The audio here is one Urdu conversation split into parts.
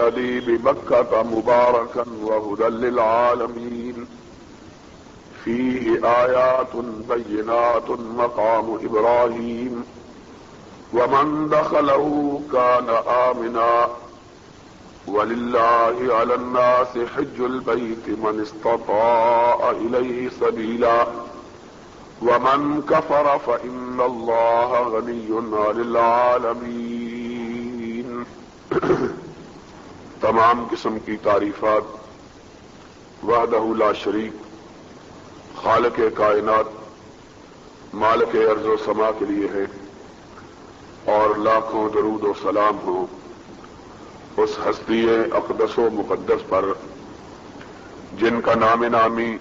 الذي بمكة مباركا وهدى للعالمين فيه آيات بينات مقام إبراهيم ومن دخله كان آمنا ولله على الناس حج البيت من استطاع إليه سبيلا ومن كفر فإن الله غني عن العالمين۔ تمام قسم کی تعریفات وحدہ لا شریک خالق کائنات مالک ارض و سما کے لیے ہے، اور لاکھوں درود و سلام ہو اس ہستی اقدس و مقدس پر جن کا نام نامی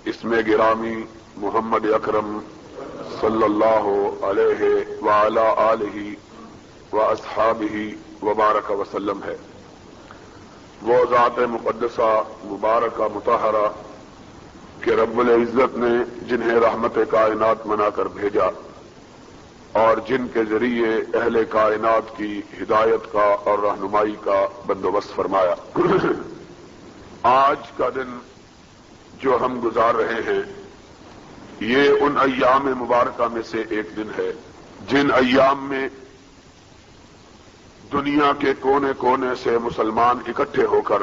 اسم گرامی محمد اکرم صلی اللہ علیہ وعلی آلہ واصحابہ وبارک وسلم ہے۔ وہ ذات مقدسہ مبارکہ مطہرہ کہ رب العزت نے جنہیں رحمت کائنات بنا کر بھیجا اور جن کے ذریعے اہل کائنات کی ہدایت کا اور رہنمائی کا بندوبست فرمایا۔ آج کا دن جو ہم گزار رہے ہیں یہ ان ایام مبارکہ میں سے ایک دن ہے جن ایام میں دنیا کے کونے کونے سے مسلمان اکٹھے ہو کر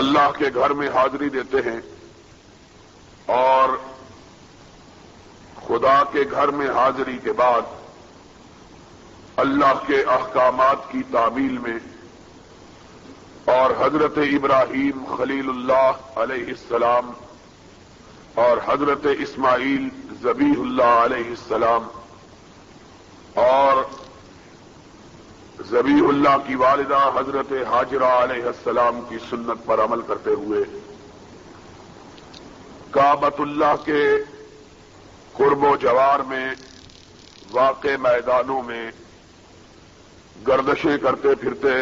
اللہ کے گھر میں حاضری دیتے ہیں اور خدا کے گھر میں حاضری کے بعد اللہ کے احکامات کی تعمیل میں اور حضرت ابراہیم خلیل اللہ علیہ السلام اور حضرت اسماعیل ذبیح اللہ علیہ السلام اور ذبیح اللہ کی والدہ حضرت ہاجرہ علیہ السلام کی سنت پر عمل کرتے ہوئے کعبۃ اللہ کے قرب و جوار میں واقع میدانوں میں گردشیں کرتے پھرتے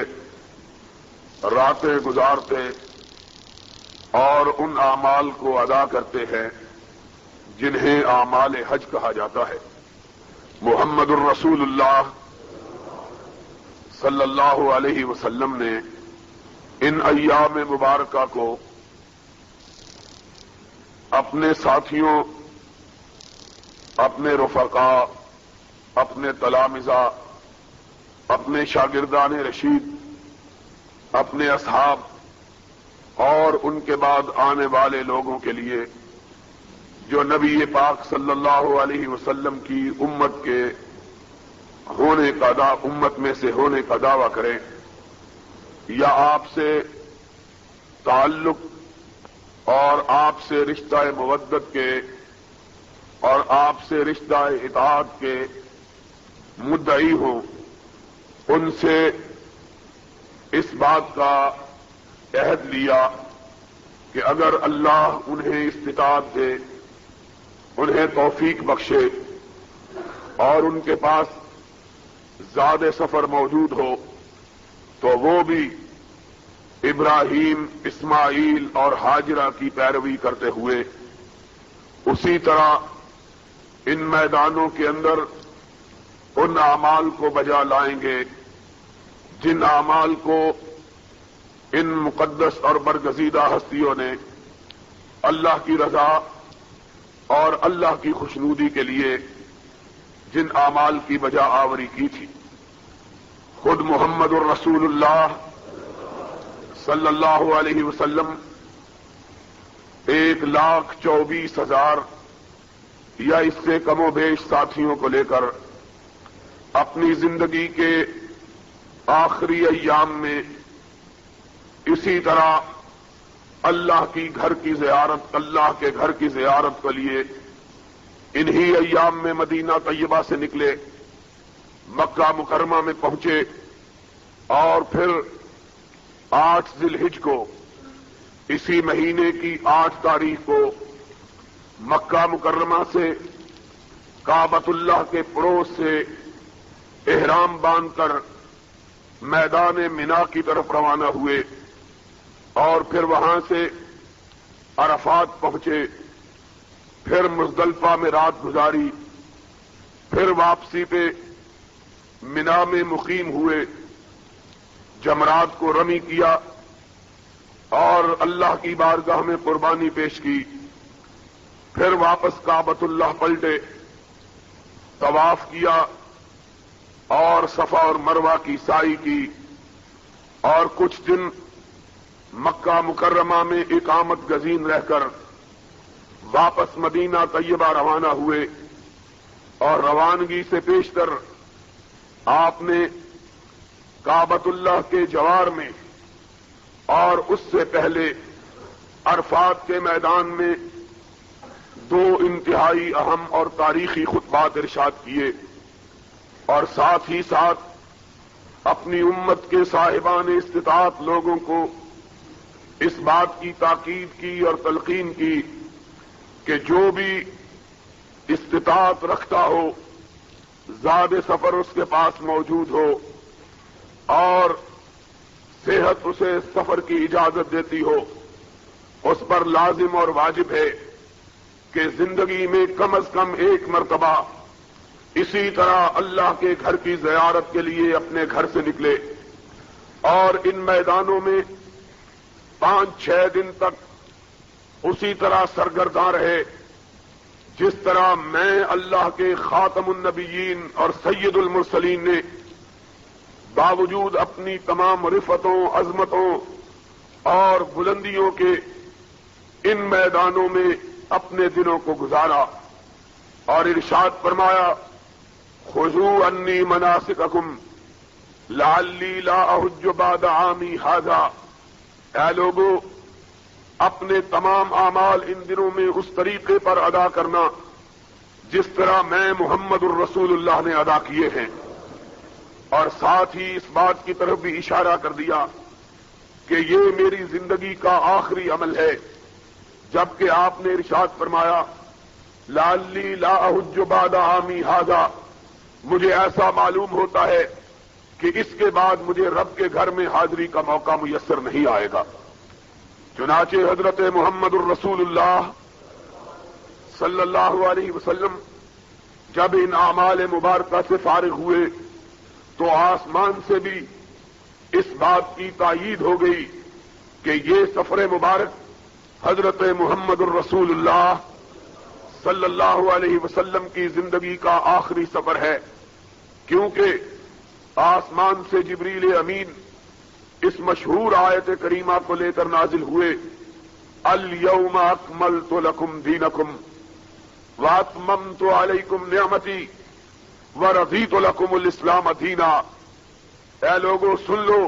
راتیں گزارتے اور ان اعمال کو ادا کرتے ہیں جنہیں اعمال حج کہا جاتا ہے۔ محمد الرسول اللہ صلی اللہ علیہ وسلم نے ان ایام مبارکہ کو اپنے ساتھیوں، اپنے رفقاء، اپنے تلامذہ، اپنے شاگردان رشید، اپنے اصحاب اور ان کے بعد آنے والے لوگوں کے لیے جو نبی پاک صلی اللہ علیہ وسلم کی امت کے ہونے کا امت میں سے ہونے کا دعویٰ کریں یا آپ سے تعلق اور آپ سے رشتہ مودت کے اور آپ سے رشتہ اطاعت کے مدعی ہوں، ان سے اس بات کا عہد لیا کہ اگر اللہ انہیں استطاعت دے، انہیں توفیق بخشے اور ان کے پاس زاد سفر موجود ہو تو وہ بھی ابراہیم، اسماعیل اور ہاجرہ کی پیروی کرتے ہوئے اسی طرح ان میدانوں کے اندر ان اعمال کو بجا لائیں گے جن اعمال کو ان مقدس اور برگزیدہ ہستیوں نے اللہ کی رضا اور اللہ کی خوشنودی کے لیے جن اعمال کی بجا آوری کی تھی۔ خود محمد الرسول اللہ صلی اللہ علیہ وسلم 1,24,000 یا اس سے کم و بیش ساتھیوں کو لے کر اپنی زندگی کے آخری ایام میں اسی طرح اللہ کے گھر کی زیارت کے لیے انہی ایام میں مدینہ طیبہ سے نکلے، مکہ مکرمہ میں پہنچے اور پھر 8 ذی الحجہ کو، اسی مہینے کی 8 تاریخ کو مکہ مکرمہ سے کعبۃ اللہ کے پڑوس سے احرام باندھ کر میدان منا کی طرف روانہ ہوئے اور پھر وہاں سے عرفات پہنچے، پھر مزدلفہ میں رات گزاری، پھر واپسی پہ منا میں مقیم ہوئے جمرات کو رمی کیا اور اللہ کی بارگاہ میں قربانی پیش کی، پھر واپس کعبۃ اللہ پلٹے، طواف کیا اور صفا اور مروہ کی سعی کی، اور کچھ دن مکہ مکرمہ میں اقامت گزین رہ کر واپس مدینہ طیبہ روانہ ہوئے، اور روانگی سے پیشتر آپ نے کعبۃ اللہ کے جوار میں اور اس سے پہلے عرفات کے میدان میں 2 انتہائی اہم اور تاریخی خطبات ارشاد کیے، اور ساتھ ہی ساتھ اپنی امت کے صاحبان استطاعت لوگوں کو اس بات کی تاکید کی اور تلقین کی کہ جو بھی استطاعت رکھتا ہو، زاد سفر اس کے پاس موجود ہو اور صحت اسے سفر کی اجازت دیتی ہو، اس پر لازم اور واجب ہے کہ زندگی میں کم از کم 1 مرتبہ اسی طرح اللہ کے گھر کی زیارت کے لیے اپنے گھر سے نکلے اور ان میدانوں میں 5-6 دن تک اسی طرح سرگرداں رہے جس طرح میں اللہ کے خاتم النبیین اور سید المرسلین نے باوجود اپنی تمام رفتوں، عظمتوں اور بلندیوں کے ان میدانوں میں اپنے دنوں کو گزارا، اور ارشاد فرمایا خذوا انی مناسککم لعلی لا احج بعد عامی ھذا، اے لوگو اپنے تمام اعمال ان دنوں میں اس طریقے پر ادا کرنا جس طرح میں محمد الرسول اللہ نے ادا کیے ہیں، اور ساتھ ہی اس بات کی طرف بھی اشارہ کر دیا کہ یہ میری زندگی کا آخری عمل ہے، جبکہ آپ نے ارشاد فرمایا لعلی لا احج بعد عامی ھذا، مجھے ایسا معلوم ہوتا ہے کہ اس کے بعد مجھے رب کے گھر میں حاضری کا موقع میسر نہیں آئے گا۔ چنانچہ حضرت محمد الرسول اللہ صلی اللہ علیہ وسلم جب ان اعمال مبارکہ سے فارغ ہوئے تو آسمان سے بھی اس بات کی تائید ہو گئی کہ یہ سفر مبارک حضرت محمد الرسول اللہ صلی اللہ علیہ وسلم کی زندگی کا آخری سفر ہے، کیونکہ آسمان سے جبریل امین اس مشہور آیت کریمہ کو لے کر نازل ہوئے الیوم اکملت لکم دینکم واتممت علیکم نعمتی ورضیت لکم الاسلام دینا، اے لوگوں سن لو،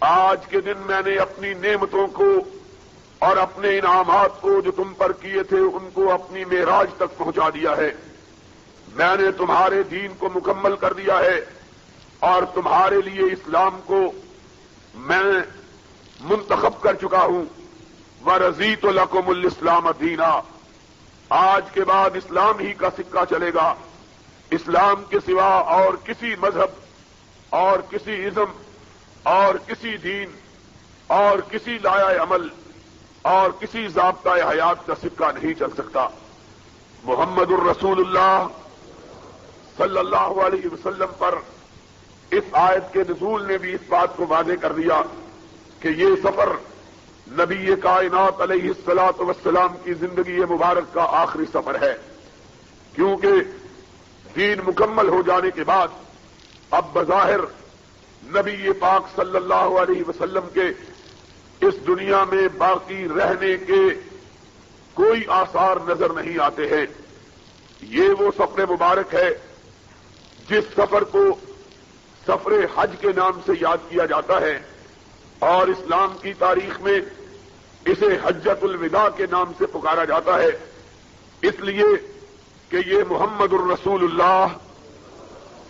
آج کے دن میں نے اپنی نعمتوں کو اور اپنے انعامات کو جو تم پر کیے تھے ان کو اپنی معراج تک پہنچا دیا ہے، میں نے تمہارے دین کو مکمل کر دیا ہے اور تمہارے لیے اسلام کو میں منتخب کر چکا ہوں، وَرَضِيتُ لَكُمُ الْإِسْلَامَ دِينًا، آج کے بعد اسلام ہی کا سکہ چلے گا، اسلام کے سوا اور کسی مذہب اور کسی ازم اور کسی دین اور کسی لائحہ عمل اور کسی ضابطۂ حیات کا سکہ نہیں چل سکتا۔ محمد الرسول اللہ صلی اللہ علیہ وسلم پر اس آیت کے نزول نے بھی اس بات کو واضح کر دیا کہ یہ سفر نبی کائنات علیہ الصلاۃ والسلام کی زندگی مبارک کا آخری سفر ہے، کیونکہ دین مکمل ہو جانے کے بعد اب بظاہر نبی پاک صلی اللہ علیہ وسلم کے اس دنیا میں باقی رہنے کے کوئی آثار نظر نہیں آتے ہیں۔ یہ وہ سفر مبارک ہے جس سفر کو سفر حج کے نام سے یاد کیا جاتا ہے، اور اسلام کی تاریخ میں اسے حجۃ الوداع کے نام سے پکارا جاتا ہے، اس لیے کہ یہ محمد الرسول اللہ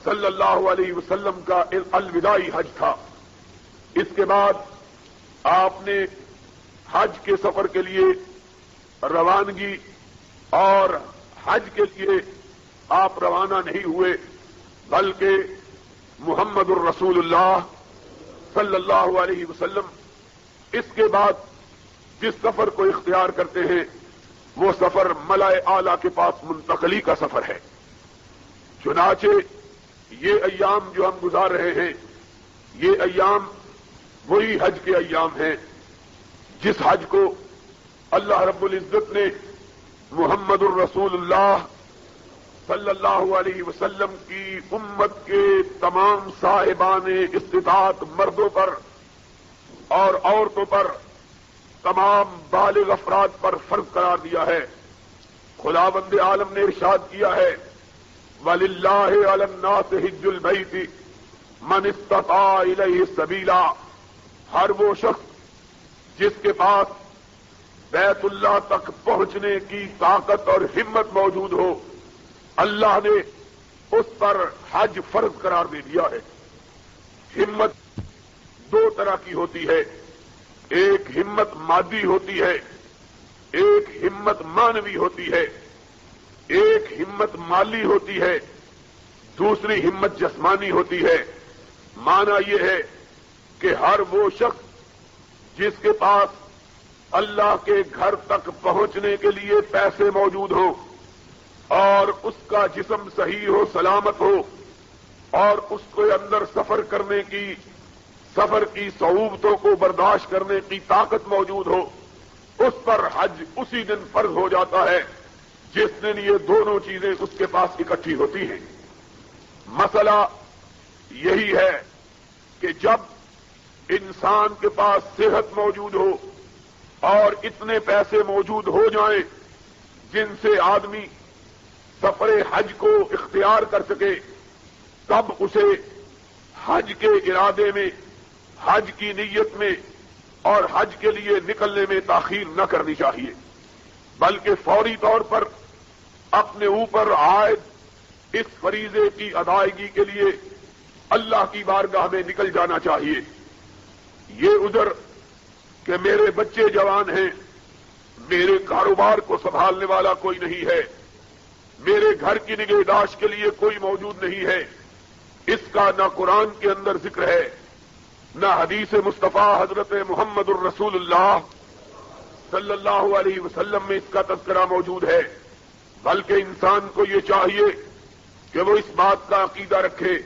صلی اللہ علیہ وسلم کا الوداعی حج تھا۔ اس کے بعد آپ نے حج کے سفر کے لیے روانگی، اور حج کے لیے آپ روانہ نہیں ہوئے بلکہ محمد الرسول اللہ صلی اللہ علیہ وسلم اس کے بعد جس سفر کو اختیار کرتے ہیں وہ سفر ملائے اعلیٰ کے پاس منتقلی کا سفر ہے۔ چنانچہ یہ ایام جو ہم گزار رہے ہیں، یہ ایام وہی حج کے ایام ہیں جس حج کو اللہ رب العزت نے محمد الرسول اللہ صلی اللہ علیہ وسلم کی امت کے تمام صاحبان استطاعت مردوں پر اور عورتوں پر تمام بالغ افراد پر فرض قرار دیا ہے۔ خداوند عالم نے ارشاد کیا ہے وَلِلَّهِ عَلَى النَّاسِ حِجُّ الْبَيْتِ مَنِ اسْتَطَاعَ إِلَيْهِ سَبِيلًا، ہر وہ شخص جس کے پاس بیت اللہ تک پہنچنے کی طاقت اور ہمت موجود ہو، اللہ نے اس پر حج فرض قرار دے دیا ہے۔ ہمت دو طرح کی ہوتی ہے، ایک ہمت مادی ہوتی ہے، ایک ہمت مانوی ہوتی ہے، ایک ہمت مالی ہوتی ہے، دوسری ہمت جسمانی ہوتی ہے۔ معنی یہ ہے کہ ہر وہ شخص جس کے پاس اللہ کے گھر تک پہنچنے کے لیے پیسے موجود ہوں اور اس کا جسم صحیح ہو، سلامت ہو، اور اس کے اندر سفر کی صعوبتوں کو برداشت کرنے کی طاقت موجود ہو، اس پر حج اسی دن فرض ہو جاتا ہے جس دن یہ دونوں چیزیں اس کے پاس اکٹھی ہوتی ہیں۔ مسئلہ یہی ہے کہ جب انسان کے پاس صحت موجود ہو اور اتنے پیسے موجود ہو جائیں جن سے آدمی سفر حج کو اختیار کر سکے، تب اسے حج کے ارادے میں، حج کی نیت میں اور حج کے لیے نکلنے میں تاخیر نہ کرنی چاہیے، بلکہ فوری طور پر اپنے اوپر عائد اس فریضے کی ادائیگی کے لیے اللہ کی بارگاہ میں نکل جانا چاہیے۔ یہ عذر کہ میرے بچے جوان ہیں، میرے کاروبار کو سنبھالنے والا کوئی نہیں ہے، میرے گھر کی نگہداشت کے لیے کوئی موجود نہیں ہے، اس کا نہ قرآن کے اندر ذکر ہے، نہ حدیث مصطفیٰ حضرت محمد الرسول اللہ صلی اللہ علیہ وسلم میں اس کا تذکرہ موجود ہے، بلکہ انسان کو یہ چاہیے کہ وہ اس بات کا عقیدہ رکھے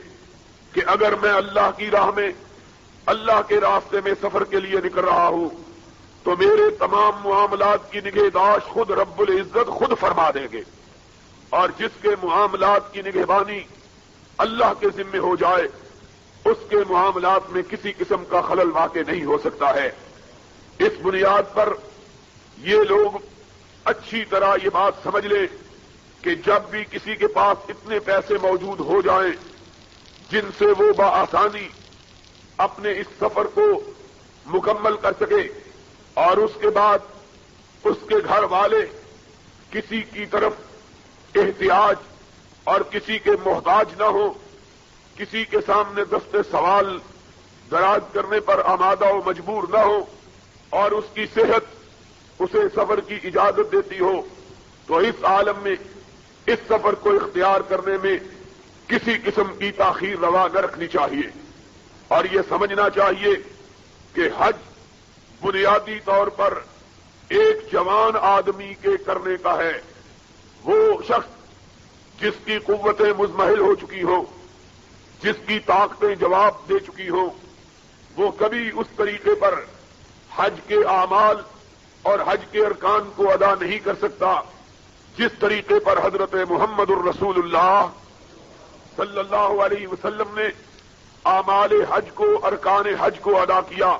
کہ اگر میں اللہ کی راہ میں، اللہ کے راستے میں سفر کے لیے نکل رہا ہوں تو میرے تمام معاملات کی نگہداشت خود رب العزت خود فرما دیں گے، اور جس کے معاملات کی نگہبانی اللہ کے ذمے ہو جائے اس کے معاملات میں کسی قسم کا خلل واقع نہیں ہو سکتا ہے۔ اس بنیاد پر یہ لوگ اچھی طرح یہ بات سمجھ لیں کہ جب بھی کسی کے پاس اتنے پیسے موجود ہو جائیں جن سے وہ بآسانی اپنے اس سفر کو مکمل کر سکے، اور اس کے بعد اس کے گھر والے کسی کی طرف احتیاج اور کسی کے محتاج نہ ہو، کسی کے سامنے دست سوال دراز کرنے پر آمادہ و مجبور نہ ہو، اور اس کی صحت اسے سفر کی اجازت دیتی ہو، تو اس عالم میں اس سفر کو اختیار کرنے میں کسی قسم کی تاخیر روا نہ رکھنی چاہیے، اور یہ سمجھنا چاہیے کہ حج بنیادی طور پر ایک جوان آدمی کے کرنے کا ہے۔ وہ شخص جس کی قوتیں مزمحل ہو چکی ہوں، جس کی طاقتیں جواب دے چکی ہوں، وہ کبھی اس طریقے پر حج کے اعمال اور حج کے ارکان کو ادا نہیں کر سکتا جس طریقے پر حضرت محمد الرسول اللہ صلی اللہ علیہ وسلم نے اعمال حج کو، ارکان حج کو ادا کیا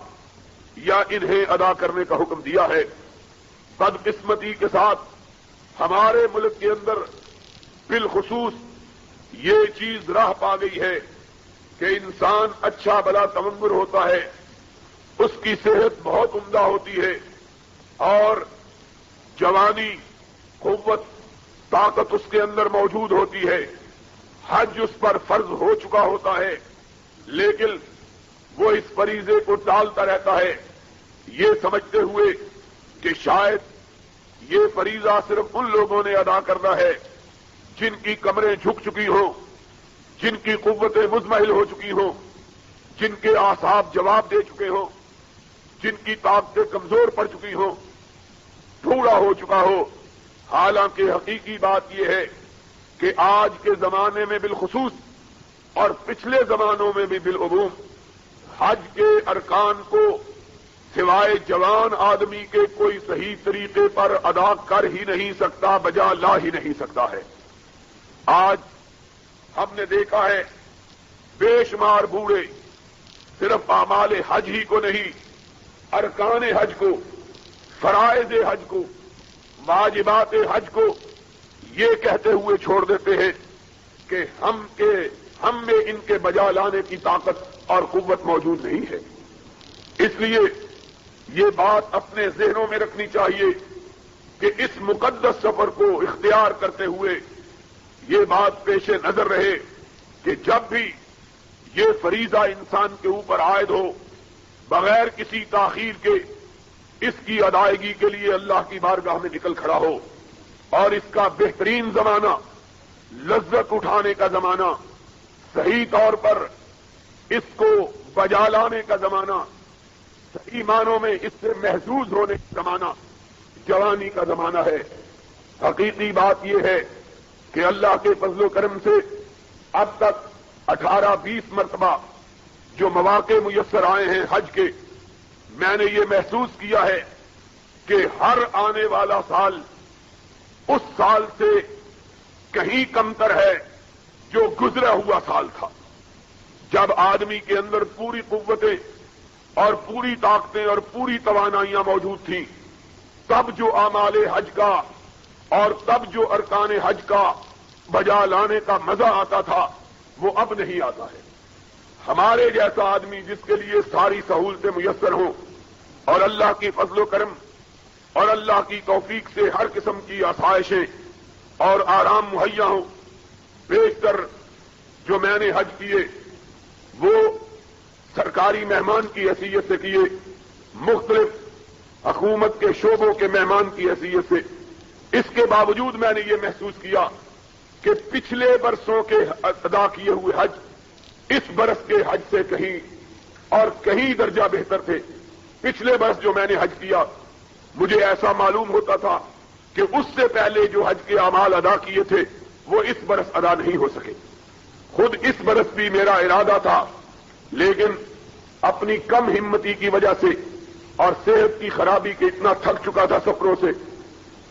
یا انہیں ادا کرنے کا حکم دیا ہے۔ بدقسمتی کے ساتھ ہمارے ملک کے اندر بالخصوص یہ چیز راہ پا گئی ہے کہ انسان اچھا بلا تمنگر ہوتا ہے، اس کی صحت بہت عمدہ ہوتی ہے اور جوانی، قوت، طاقت اس کے اندر موجود ہوتی ہے، حج اس پر فرض ہو چکا ہوتا ہے، لیکن وہ اس فریضے کو ٹالتا رہتا ہے، یہ سمجھتے ہوئے کہ شاید یہ فریضہ صرف ان لوگوں نے ادا کرنا ہے جن کی کمریں جھک چکی ہوں، جن کی قوتیں مزمحل ہو چکی ہوں، جن کے اعصاب جواب دے چکے ہوں، جن کی طاقتیں کمزور پڑ چکی ہوں، ٹھوڑا ہو چکا ہو۔ حالانکہ حقیقی بات یہ ہے کہ آج کے زمانے میں بالخصوص اور پچھلے زمانوں میں بھی بالعموم حج کے ارکان کو سوائے جوان آدمی کے کوئی صحیح طریقے پر ادا کر ہی نہیں سکتا، بجا لا ہی نہیں سکتا ہے۔ آج ہم نے دیکھا ہے بے شمار بوڑھے صرف اعمال حج ہی کو نہیں، ارکان حج کو، فرائض حج کو، واجبات حج کو یہ کہتے ہوئے چھوڑ دیتے ہیں کہ ہم میں ان کے بجا لانے کی طاقت اور قوت موجود نہیں ہے۔ اس لیے یہ بات اپنے ذہنوں میں رکھنی چاہیے کہ اس مقدس سفر کو اختیار کرتے ہوئے یہ بات پیش نظر رہے کہ جب بھی یہ فریضہ انسان کے اوپر عائد ہو، بغیر کسی تاخیر کے اس کی ادائیگی کے لیے اللہ کی بارگاہ میں نکل کھڑا ہو، اور اس کا بہترین زمانہ، لذت اٹھانے کا زمانہ، صحیح طور پر اس کو بجا لانے کا زمانہ، صحیح معنوں میں اس سے محظوظ ہونے کا زمانہ جوانی کا زمانہ ہے۔ حقیقی بات یہ ہے کہ اللہ کے فضل و کرم سے اب تک 18-20 مرتبہ جو مواقع میسر آئے ہیں حج کے، میں نے یہ محسوس کیا ہے کہ ہر آنے والا سال اس سال سے کہیں کمتر ہے جو گزرا ہوا سال تھا، جب آدمی کے اندر پوری قوتیں اور پوری طاقتیں اور پوری توانائیاں موجود تھیں، تب جو اعمال حج کا اور تب جو ارکان حج کا بجا لانے کا مزہ آتا تھا وہ اب نہیں آتا ہے۔ ہمارے جیسا آدمی جس کے لیے ساری سہولتیں میسر ہوں اور اللہ کی فضل و کرم اور اللہ کی توفیق سے ہر قسم کی آسائشیں اور آرام مہیا ہوں، بیشتر جو میں نے حج کیے وہ سرکاری مہمان کی حیثیت سے کیے، مختلف حکومت کے شعبوں کے مہمان کی حیثیت سے۔ اس کے باوجود میں نے یہ محسوس کیا کہ پچھلے برسوں کے ادا کیے ہوئے حج اس برس کے حج سے کہیں درجہ بہتر تھے۔ پچھلے برس جو میں نے حج کیا مجھے ایسا معلوم ہوتا تھا کہ اس سے پہلے جو حج کے اعمال ادا کیے تھے وہ اس برس ادا نہیں ہو سکے۔ خود اس برس بھی میرا ارادہ تھا، لیکن اپنی کم ہمتی کی وجہ سے اور صحت کی خرابی کے اتنا تھک چکا تھا سفروں سے،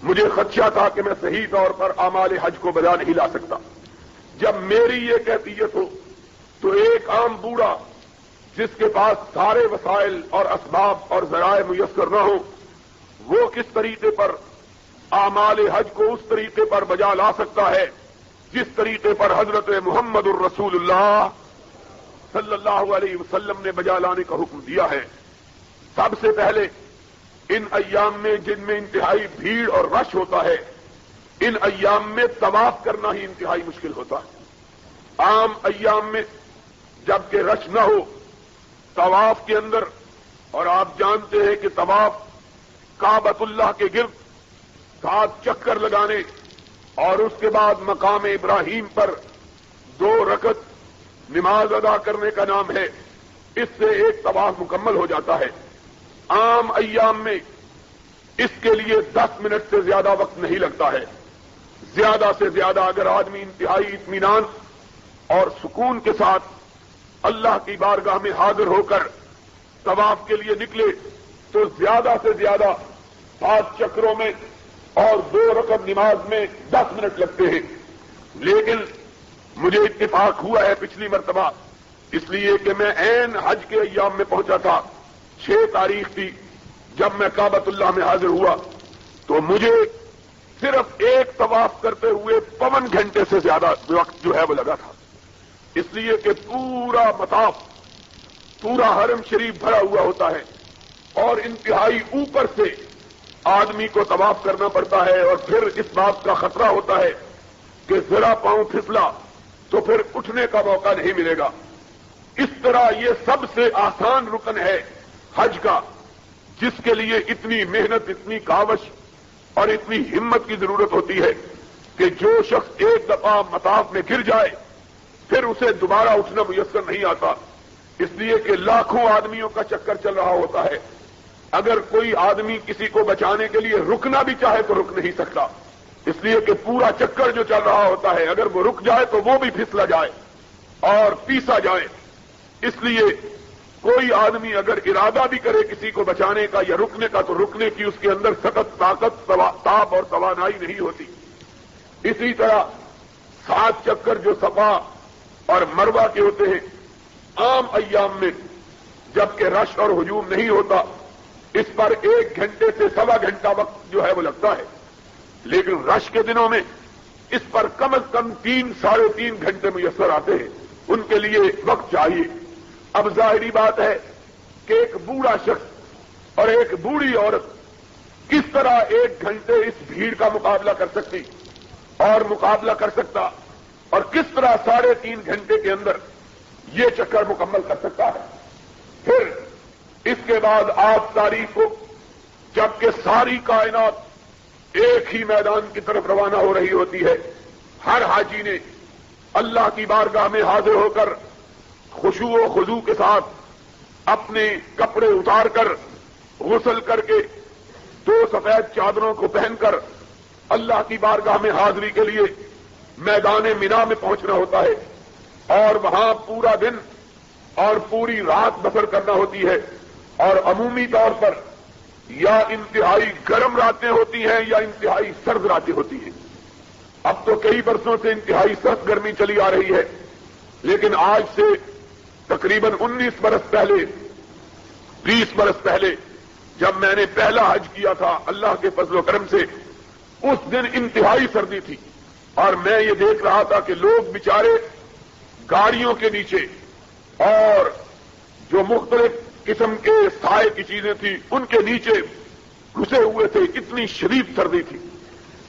مجھے خدشہ تھا کہ میں صحیح طور پر اعمال حج کو بجا نہیں لا سکتا۔ جب میری یہ کیفیت ہو تو ایک عام بوڑھا جس کے پاس سارے وسائل اور اسباب اور ذرائع میسر نہ ہوں، وہ کس طریقے پر اعمال حج کو اس طریقے پر بجا لا سکتا ہے جس طریقے پر حضرت محمد الرسول اللہ صلی اللہ علیہ وسلم نے بجا لانے کا حکم دیا ہے۔ سب سے پہلے ان ایام میں جن میں انتہائی بھیڑ اور رش ہوتا ہے، ان ایام میں طواف کرنا ہی انتہائی مشکل ہوتا ہے۔ عام ایام میں جبکہ رش نہ ہو، طواف کے اندر، اور آپ جانتے ہیں کہ طواف کعبۃ اللہ کے گرد 7 چکر لگانے اور اس کے بعد مقام ابراہیم پر 2 رکعت نماز ادا کرنے کا نام ہے۔ اس سے ایک طواف مکمل ہو جاتا ہے۔ عام ایام میں اس کے لیے 10 منٹ سے زیادہ وقت نہیں لگتا ہے۔ زیادہ سے زیادہ اگر آدمی انتہائی اطمینان اور سکون کے ساتھ اللہ کی بارگاہ میں حاضر ہو کر طواف کے لیے نکلے تو زیادہ سے زیادہ 7 چکروں میں اور 2 رکعت نماز میں 10 منٹ لگتے ہیں۔ لیکن مجھے اتفاق ہوا ہے پچھلی مرتبہ، اس لیے کہ میں عین حج کے ایام میں پہنچا تھا، 6 تاریخ تھی جب میں کعبۃ اللہ میں حاضر ہوا، تو مجھے صرف ایک طواف کرتے ہوئے 52 گھنٹے سے زیادہ وقت جو ہے وہ لگا تھا، اس لیے کہ پورا مطاف، پورا حرم شریف بھرا ہوا ہوتا ہے اور انتہائی اوپر سے آدمی کو طواف کرنا پڑتا ہے، اور پھر اس بات کا خطرہ ہوتا ہے کہ ذرا پاؤں پھسلا تو پھر اٹھنے کا موقع نہیں ملے گا۔ اس طرح یہ سب سے آسان رکن ہے حج کا، جس کے لیے اتنی محنت، اتنی کاوش اور اتنی ہمت کی ضرورت ہوتی ہے کہ جو شخص ایک دفعہ مطاف میں گر جائے پھر اسے دوبارہ اٹھنا میسر نہیں آتا، اس لیے کہ لاکھوں آدمیوں کا چکر چل رہا ہوتا ہے۔ اگر کوئی آدمی کسی کو بچانے کے لیے رکنا بھی چاہے تو رک نہیں سکتا، اس لیے کہ پورا چکر جو چل رہا ہوتا ہے، اگر وہ رک جائے تو وہ بھی پھسلا جائے اور پیسا جائے۔ اس لیے کوئی آدمی اگر ارادہ بھی کرے کسی کو بچانے کا یا رکنے کا تو رکنے کی اس کے اندر سخت طاقت تاب اور توانائی نہیں ہوتی۔ اسی طرح 7 چکر جو صفا اور مروہ کے ہوتے ہیں عام ایام میں جبکہ رش اور ہجوم نہیں ہوتا اس پر 1 گھنٹے سے 1.25 گھنٹہ وقت جو ہے وہ لگتا ہے، لیکن رش کے دنوں میں اس پر کم از کم 3 ساڑھے 3 گھنٹے میسر آتے ہیں، ان کے لیے وقت چاہیے۔ اب ظاہری بات ہے کہ ایک بوڑھا شخص اور ایک بوڑھی عورت کس طرح 1 گھنٹے اس بھیڑ کا مقابلہ کر سکتی اور مقابلہ کر سکتا اور کس طرح 3.5 گھنٹے کے اندر یہ چکر مکمل کر سکتا ہے۔ پھر اس کے بعد 8 تاریخ کو جبکہ ساری کائنات ایک ہی میدان کی طرف روانہ ہو رہی ہوتی ہے، ہر حاجی نے اللہ کی بارگاہ میں حاضر ہو کر خشوع و خضوع کے ساتھ اپنے کپڑے اتار کر غسل کر کے 2 سفید چادروں کو پہن کر اللہ کی بارگاہ میں حاضری کے لیے میدان مینا میں پہنچنا ہوتا ہے اور وہاں پورا دن اور پوری رات بسر کرنا ہوتی ہے، اور عمومی طور پر یا انتہائی گرم راتیں ہوتی ہیں یا انتہائی سرد راتیں ہوتی ہیں۔ اب تو کئی برسوں سے انتہائی سخت گرمی چلی آ رہی ہے، لیکن آج سے تقریباً 19 برس پہلے 20 برس پہلے جب میں نے پہلا حج کیا تھا اللہ کے فضل و کرم سے، اس دن انتہائی سردی تھی اور میں یہ دیکھ رہا تھا کہ لوگ بیچارے گاڑیوں کے نیچے اور جو مختلف قسم کے سائے کی چیزیں تھیں ان کے نیچے گھسے ہوئے تھے، اتنی شدید سردی تھی۔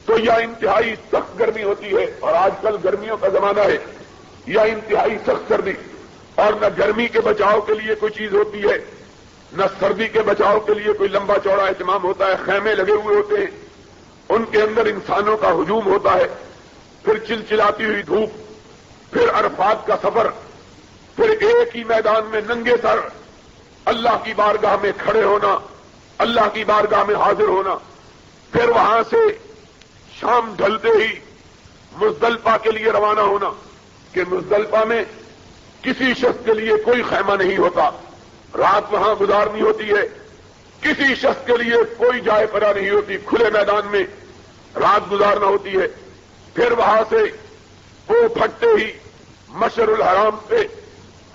تو یا انتہائی سخت گرمی ہوتی ہے اور آج کل گرمیوں کا زمانہ ہے، یا انتہائی سخت سردی، اور نہ گرمی کے بچاؤ کے لیے کوئی چیز ہوتی ہے نہ سردی کے بچاؤ کے لیے کوئی لمبا چوڑا اہتمام ہوتا ہے۔ خیمے لگے ہوئے ہوتے ہیں، ان کے اندر انسانوں کا ہجوم ہوتا ہے، پھر چلچلاتی ہوئی دھوپ، پھر عرفات کا سفر، پھر ایک ہی میدان میں ننگے سر اللہ کی بارگاہ میں کھڑے ہونا، اللہ کی بارگاہ میں حاضر ہونا، پھر وہاں سے شام ڈھلتے ہی مزدلفہ کے لیے روانہ ہونا کہ مزدلفہ میں کسی شخص کے لیے کوئی خیمہ نہیں ہوتا، رات وہاں گزارنی ہوتی ہے، کسی شخص کے لیے کوئی جائے پناہ نہیں ہوتی، کھلے میدان میں رات گزارنا ہوتی ہے۔ پھر وہاں سے وہ پھٹتے ہی مشعر الحرام پہ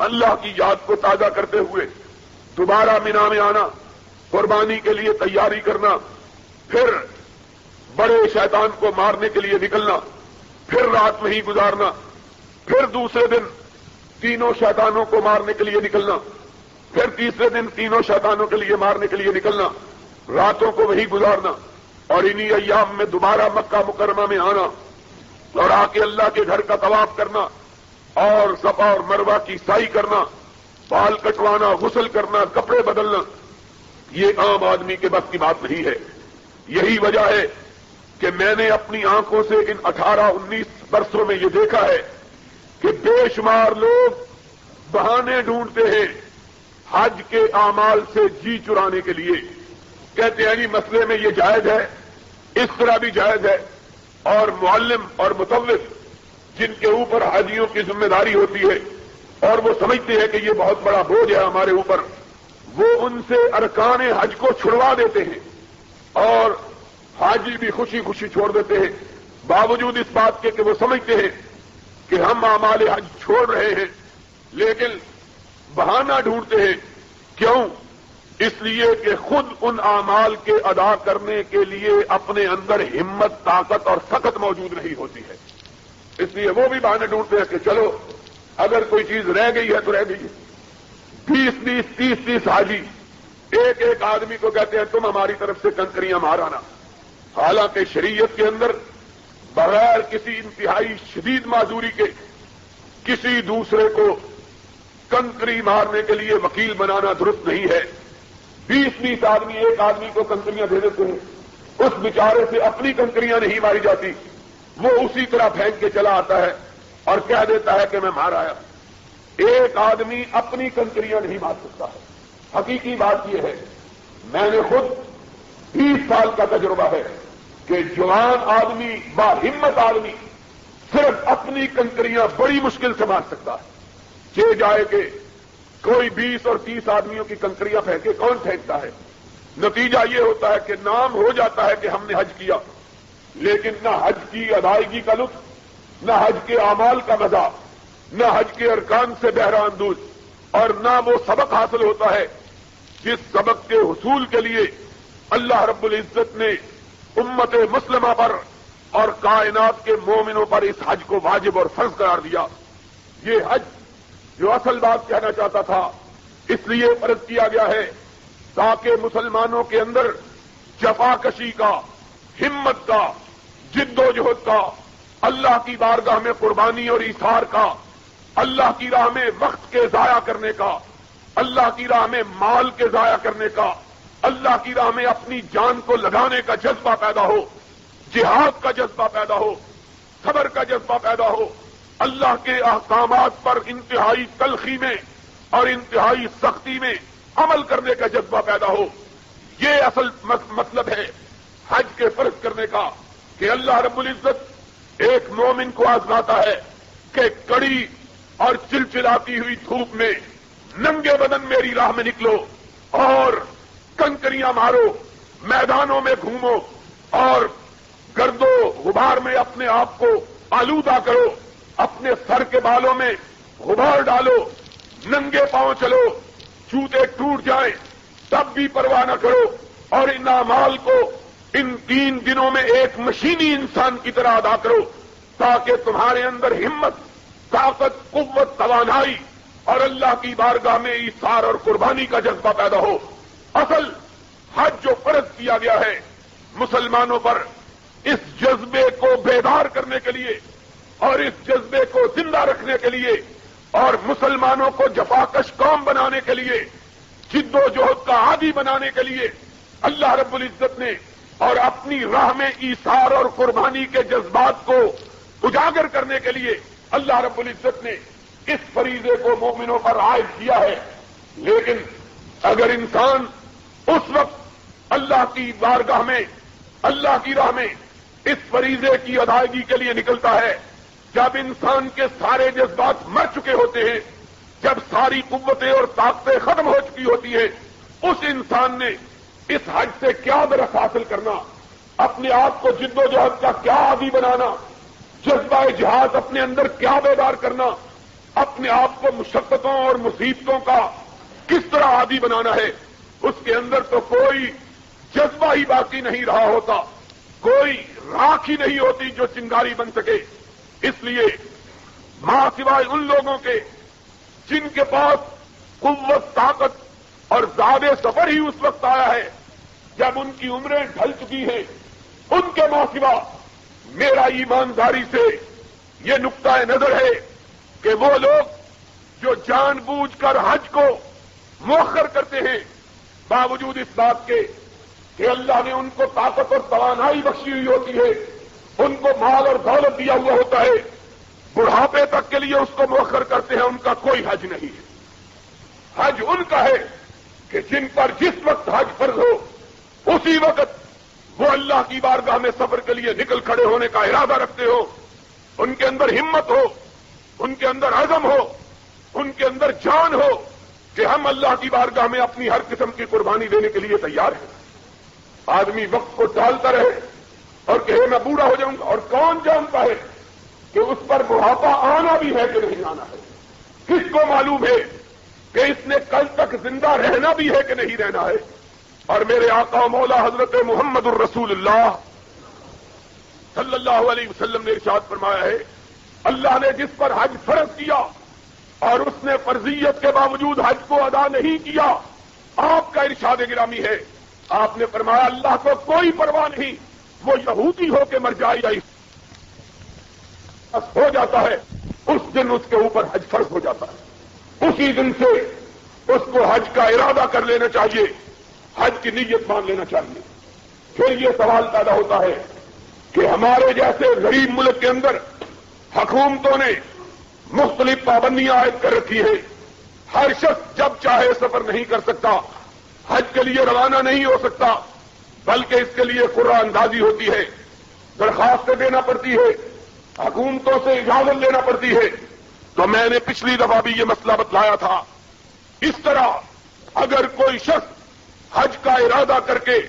اللہ کی یاد کو تازہ کرتے ہوئے دوبارہ مینا میں آنا، قربانی کے لیے تیاری کرنا، پھر بڑے شیطان کو مارنے کے لیے نکلنا، پھر رات وہیں گزارنا، پھر دوسرے دن تینوں شیطانوں کو مارنے کے لیے نکلنا، پھر تیسرے دن تینوں شیطانوں کے لیے مارنے کے لیے نکلنا، راتوں کو وہیں گزارنا، اور انہی ایام میں دوبارہ مکہ مکرمہ میں آنا اور آ کے اللہ کے گھر کا طواف کرنا اور صفا اور مروہ کی سعی کرنا، بال کٹوانا، غسل کرنا، کپڑے بدلنا، یہ عام آدمی کے بس کی بات نہیں ہے۔ یہی وجہ ہے کہ میں نے اپنی آنکھوں سے ان 18-19 برسوں میں یہ دیکھا ہے کہ بے شمار لوگ بہانے ڈھونڈتے ہیں حج کے اعمال سے جی چرانے کے لیے، کہتے ہیں جی مسئلے میں یہ جائز ہے، اس طرح بھی جائز ہے، اور معلم اور مطوف جن کے اوپر حاجیوں کی ذمہ داری ہوتی ہے اور وہ سمجھتے ہیں کہ یہ بہت بڑا بوجھ ہے ہمارے اوپر، وہ ان سے ارکان حج کو چھڑوا دیتے ہیں اور حاجی بھی خوشی خوشی چھوڑ دیتے ہیں، باوجود اس بات کے کہ وہ سمجھتے ہیں کہ ہم اعمال حج چھوڑ رہے ہیں، لیکن بہانہ ڈھونڈتے ہیں۔ کیوں؟ اس لیے کہ خود ان اعمال کے ادا کرنے کے لیے اپنے اندر ہمت، طاقت اور سخت موجود نہیں ہوتی ہے، اس لیے وہ بھی بہانے ڈھونڈتے ہیں کہ چلو اگر کوئی چیز رہ گئی ہے تو رہ گئی ہے۔ 20-20، 30-30 حاجی ایک ایک آدمی کو کہتے ہیں تم ہماری طرف سے کنکریاں مارانا، حالانکہ شریعت کے اندر بغیر کسی انتہائی شدید معذوری کے کسی دوسرے کو کنکری مارنے کے لیے وکیل بنانا درست نہیں ہے۔ 20-20 آدمی ایک آدمی کو کنکریاں دے دیتے ہیں، اس بیچارے سے اپنی کنکریاں نہیں ماری جاتی، وہ اسی طرح پھینک کے چلا آتا ہے اور کہہ دیتا ہے کہ میں مار آیا۔ ایک آدمی اپنی کنکریاں نہیں مار سکتا ہے۔ حقیقی بات یہ ہے، میں نے خود 20 سال کا تجربہ ہے کہ جوان آدمی، باہمت آدمی صرف اپنی کنکریاں بڑی مشکل سے مار سکتا ہے۔ یہ جائے کہ کوئی 20 اور 30 آدمیوں کی کنکریاں پھینکے، کون پھینکتا ہے؟ نتیجہ یہ ہوتا ہے کہ نام ہو جاتا ہے کہ ہم نے حج کیا، لیکن نہ حج کی ادائیگی کا لطف، نہ حج کے اعمال کا مزہ، نہ حج کے ارکان سے بہرہ اندوز، اور نہ وہ سبق حاصل ہوتا ہے جس سبق کے حصول کے لیے اللہ رب العزت نے امت مسلمہ پر اور کائنات کے مومنوں پر اس حج کو واجب اور فرض قرار دیا۔ یہ حج جو اصل بات کہنا چاہتا تھا اس لیے فرض کیا گیا ہے تاکہ مسلمانوں کے اندر جفاکشی کا، ہمت کا، جد و جہد کا، اللہ کی بارگاہ میں قربانی اور ایثار کا، اللہ کی راہ میں وقت کے ضائع کرنے کا، اللہ کی راہ میں مال کے ضائع کرنے کا، اللہ کی راہ میں اپنی جان کو لگانے کا جذبہ پیدا ہو، جہاد کا جذبہ پیدا ہو، صبر کا جذبہ پیدا ہو، اللہ کے احکامات پر انتہائی تلخی میں اور انتہائی سختی میں عمل کرنے کا جذبہ پیدا ہو۔ یہ اصل مطلب ہے حج کے فرض کرنے کا، کہ اللہ رب العزت ایک مومن کو آزماتا ہے کہ کڑی اور چلچلاتی ہوئی دھوپ میں ننگے بدن میری راہ میں نکلو اور کنکریاں مارو، میدانوں میں گھومو اور گرد و غبار میں اپنے آپ کو آلودہ کرو، اپنے سر کے بالوں میں غبار ڈالو، ننگے پاؤں چلو، جوتے ٹوٹ جائیں تب بھی پرواہ نہ کرو، اور ان اعمال کو ان 3 دنوں میں ایک مشینی انسان کی طرح ادا کرو تاکہ تمہارے اندر ہمت، طاقت، قوت، توانائی اور اللہ کی بارگاہ میں ایثار اور قربانی کا جذبہ پیدا ہو۔ اصل حج جو فرض کیا گیا ہے مسلمانوں پر، اس جذبے کو بیدار کرنے کے لیے اور اس جذبے کو زندہ رکھنے کے لیے اور مسلمانوں کو جفاکش قوم بنانے کے لیے، جد و جہد کا عادی بنانے کے لیے اللہ رب العزت نے اور اپنی راہ میں ایثار اور قربانی کے جذبات کو اجاگر کرنے کے لیے اللہ رب العزت نے اس فریضے کو مومنوں پر عائد کیا ہے۔ لیکن اگر انسان اس وقت اللہ کی بارگاہ میں، اللہ کی راہ میں اس فریضے کی ادائیگی کے لیے نکلتا ہے جب انسان کے سارے جذبات مر چکے ہوتے ہیں، جب ساری قوتیں اور طاقتیں ختم ہو چکی ہوتی ہیں، اس انسان نے اس حج سے کیا درس حاصل کرنا، اپنے آپ کو جد و جہد کا کیا عادی بنانا، جذبہ جہاد اپنے اندر کیا بیدار کرنا، اپنے آپ کو مشقتوں اور مصیبتوں کا کس طرح عادی بنانا ہے، اس کے اندر تو کوئی جذبہ ہی باقی نہیں رہا ہوتا، کوئی راکھ ہی نہیں ہوتی جو چنگاری بن سکے۔ اس لیے ماں سوائے ان لوگوں کے جن کے پاس قوت، طاقت اور زیادہ سفر ہی اس وقت آیا ہے جب ان کی عمریں ڈھل چکی ہیں، ان کے ماں سوا میرا ایمانداری سے یہ نقطہ نظر ہے کہ وہ لوگ جو جان بوجھ کر حج کو مؤخر کرتے ہیں باوجود اس بات کے کہ اللہ نے ان کو طاقت اور توانائی بخشی ہوئی ہوتی ہے، ان کو مال اور دولت دیا ہوا ہوتا ہے، بڑھاپے تک کے لیے اس کو مؤخر کرتے ہیں، ان کا کوئی حج نہیں ہے۔ حج ان کا ہے کہ جن پر جس وقت حج فرض ہو اسی وقت وہ اللہ کی بارگاہ میں سفر کے لیے نکل کھڑے ہونے کا ارادہ رکھتے ہو، ان کے اندر ہمت ہو، ان کے اندر عزم ہو، ان کے اندر جان ہو کہ ہم اللہ کی بارگاہ میں اپنی ہر قسم کی قربانی دینے کے لیے تیار ہیں۔ آدمی وقت کو ٹالتا رہے اور کہے میں بوڑھا ہو جاؤں گا، اور کون جانتا ہے کہ اس پر بڑھاپا آنا بھی ہے کہ نہیں آنا ہے؟ کس کو معلوم ہے کہ اس نے کل تک زندہ رہنا بھی ہے کہ نہیں رہنا ہے؟ اور میرے آقا مولا حضرت محمد الرسول اللہ صلی اللہ علیہ وسلم نے ارشاد فرمایا ہے، اللہ نے جس پر حج فرض کیا اور اس نے فرضیت کے باوجود حج کو ادا نہیں کیا، آپ کا ارشاد گرامی ہے، آپ نے فرمایا اللہ کو کوئی پرواہ نہیں، وہ یہودی ہو کے مر جائے یا ہو جاتا ہے، اس دن اس کے اوپر حج فرض ہو جاتا ہے، اسی دن سے اس کو حج کا ارادہ کر لینا چاہیے، حج کی نیت مان لینا چاہیے۔ پھر یہ سوال پیدا ہوتا ہے کہ ہمارے جیسے غریب ملک کے اندر حکومتوں نے مختلف پابندیاں عائد کر رکھی ہیں، ہر شخص جب چاہے سفر نہیں کر سکتا، حج کے لیے روانہ نہیں ہو سکتا، بلکہ اس کے لیے قرعہ اندازی ہوتی ہے، درخواستیں دینا پڑتی ہے، حکومتوں سے اجازت لینا پڑتی ہے۔ تو میں نے پچھلی دفعہ بھی یہ مسئلہ بتلایا تھا اس طرح اگر کوئی شخص حج کا ارادہ کر کے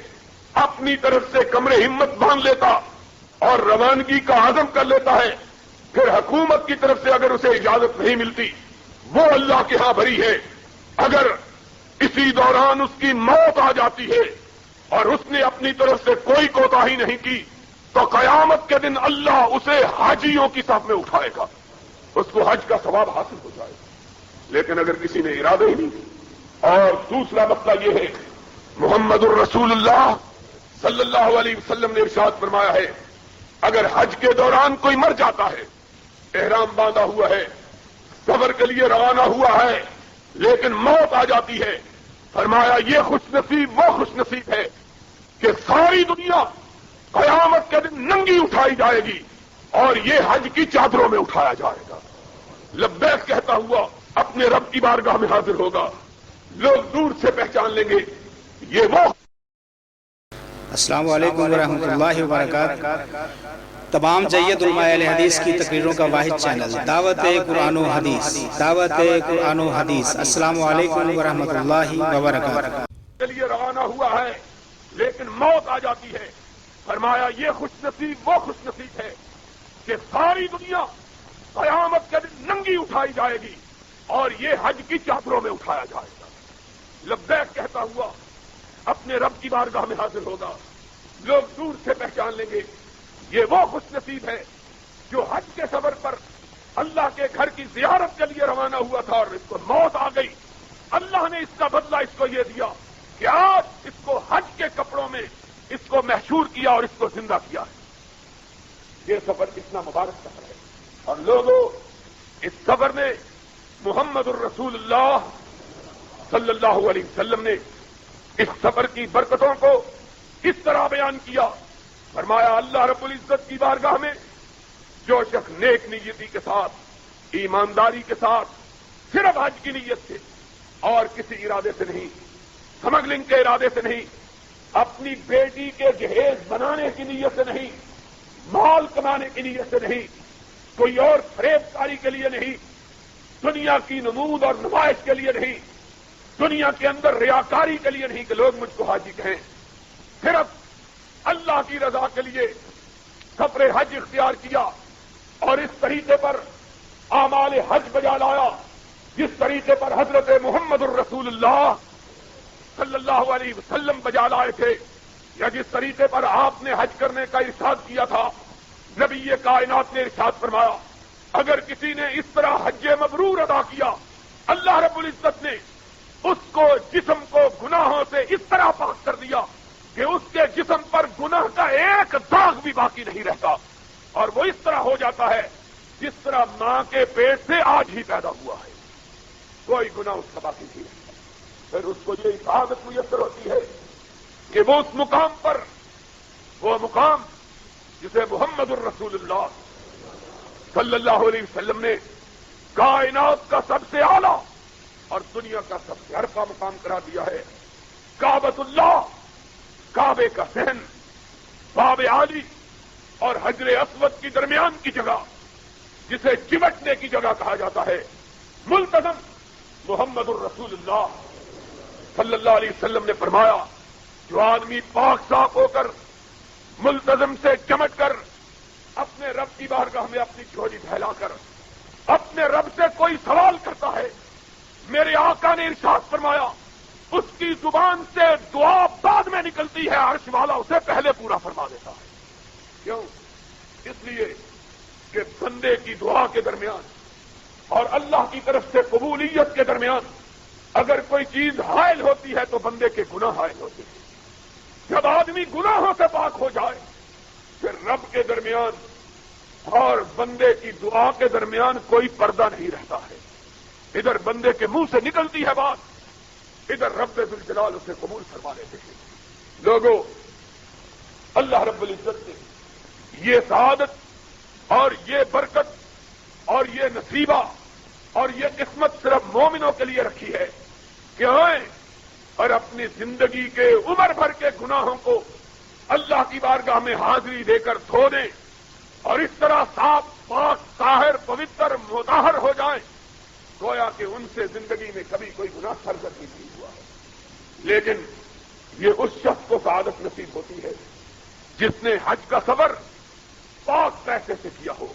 اپنی طرف سے کمر ہمت باندھ لیتا اور روانگی کا عزم کر لیتا ہے، پھر حکومت کی طرف سے اگر اسے اجازت نہیں ملتی، وہ اللہ کے ہاں بری ہے۔ اگر اسی دوران اس کی موت آ جاتی ہے اور اس نے اپنی طرف سے کوئی کوتاہی نہیں کی، تو قیامت کے دن اللہ اسے حاجیوں کی صف میں اٹھائے گا، اس کو حج کا ثواب حاصل ہو جائے گا۔ لیکن اگر کسی نے ارادہ ہی نہیں کی، اور دوسرا مسئلہ یہ ہے، محمد الرسول اللہ صلی اللہ علیہ وسلم نے ارشاد فرمایا ہے، اگر حج کے دوران کوئی مر جاتا ہے، احرام باندھا ہوا ہے، سفر کے لیے روانہ ہوا ہے، لیکن موت آ جاتی ہے، فرمایا یہ خوش نصیب وہ خوش نصیب ہے کہ ساری دنیا قیامت کے دن ننگی اٹھائی جائے گی اور یہ حج کی چادروں میں اٹھایا جائے گا، لبیک کہتا ہوا اپنے رب کی بارگاہ میں حاضر ہوگا، لوگ دور سے پہچان لیں گے یہ وہ۔ السلام علیکم ورحمۃ اللہ وبرکاتہ۔ تمام جید علماء اہل حدیث کی تقریروں کا واحد چینل دعوت قرآن و حدیث، دعوت قرآن و حدیث۔ السلام علیکم ورحمۃ اللہ وبرکاتہ۔ کے لیے روانہ ہوا ہے لیکن موت آ جاتی ہے، فرمایا یہ خوش نصیب وہ خوش نصیب ہے کہ ساری دنیا قیامت کے دن ننگی اٹھائی جائے گی اور یہ حج کی چادروں میں اٹھایا جائے گا، لبیک کہتا ہوا اپنے رب کی بارگاہ میں حاضر ہوگا، لوگ دور سے پہچان لیں گے یہ وہ خوش نصیب ہے جو حج کے سفر پر اللہ کے گھر کی زیارت کے لیے روانہ ہوا تھا اور اس کو موت آ گئی، اللہ نے اس کا بدلہ اس کو یہ دیا کہ آج اس کو حج کے کپڑوں میں اس کو محشور کیا اور اس کو زندہ کیا ہے۔ یہ سفر کتنا مبارک سفر ہے، اور لوگوں اس سفر میں محمد الرسول اللہ صلی اللہ علیہ وسلم نے اس سفر کی برکتوں کو کس طرح بیان کیا، فرمایا اللہ رب العزت کی بارگاہ میں جو شخص نیک نیتی کے ساتھ، ایمانداری کے ساتھ، صرف حج کی نیت سے اور کسی ارادے سے نہیں، سمگلنگ کے ارادے سے نہیں، اپنی بیٹی کے جہیز بنانے کی نیت سے نہیں، مال کمانے کی نیت سے نہیں، کوئی اور فریب کاری کے لیے نہیں، دنیا کی نمود اور نمائش کے لیے نہیں، دنیا کے اندر ریاکاری کے لیے نہیں کہ لوگ مجھ کو حاجی کہیں، صرف اللہ کی رضا کے لیے سفر حج اختیار کیا اور اس طریقے پر اعمال حج بجا لایا جس طریقے پر حضرت محمد الرسول اللہ صلی اللہ علیہ وسلم بجا لائے تھے، یا جس طریقے پر آپ نے حج کرنے کا ارشاد کیا تھا۔ نبی کائنات نے ارشاد فرمایا اگر کسی نے اس طرح حج مبرور ادا کیا، اللہ رب العزت نے اس کو جسم کو گناہوں سے اس طرح پاک کر دیا کہ اس کے جسم پر گناہ کا ایک داغ بھی باقی نہیں رہتا، اور وہ اس طرح ہو جاتا ہے جس طرح ماں کے پیٹ سے آج ہی پیدا ہوا ہے، کوئی گناہ اس کا باقی نہیں رہتا۔ پھر اس کو یہ سعادت میسر ہوتی ہے کہ وہ اس مقام پر، وہ مقام جسے محمد الرسول اللہ صلی اللہ علیہ وسلم نے کائنات کا سب سے اعلیٰ اور دنیا کا سب سے عرفہ مقام کرا دیا ہے، کعبۃ اللہ، کعبے کا صحن، باب عالی اور حجر اسود کی درمیان کی جگہ جسے چمٹنے کی جگہ کہا جاتا ہے، ملتزم محمد الرسول اللہ صلی اللہ علیہ وسلم نے فرمایا جو آدمی پاک صاف ہو کر ملتزم سے چمٹ کر اپنے رب کی بارگاہ میں اپنی جھولی پھیلا کر اپنے رب سے کوئی سوال کرتا ہے، میرے آقا نے ارشاد فرمایا اس کی زبان سے دعا بعد میں نکلتی ہے، عرش والا اسے پہلے پورا فرما دیتا ہے۔ کیوں؟ اس لیے کہ بندے کی دعا کے درمیان اور اللہ کی طرف سے قبولیت کے درمیان اگر کوئی چیز حائل ہوتی ہے تو بندے کے گناہ حائل ہوتے ہیں۔ جب آدمی گناہوں سے پاک ہو جائے پھر رب کے درمیان اور بندے کی دعا کے درمیان کوئی پردہ نہیں رہتا ہے، ادھر بندے کے منہ سے نکلتی ہے بات، ادھر رب ذوالجلال اسے قبول فرما لیتے ہیں۔ لوگوں، اللہ رب العزت نے یہ سعادت اور یہ برکت اور یہ نصیبہ اور یہ قسمت صرف مومنوں کے لیے رکھی ہے کہ آئیں اور اپنی زندگی کے عمر بھر کے گناہوں کو اللہ کی بارگاہ میں حاضری دے کر دھو دیں اور اس طرح صاف پاک طاہر پوتر مطہر ہو جائیں، گویا کہ ان سے زندگی میں کبھی کوئی گناہ سرزد نہیں ہوا ہے. لیکن یہ اس شخص کو سعادت نصیب ہوتی ہے جس نے حج کا سفر پاک پیسے سے کیا ہو,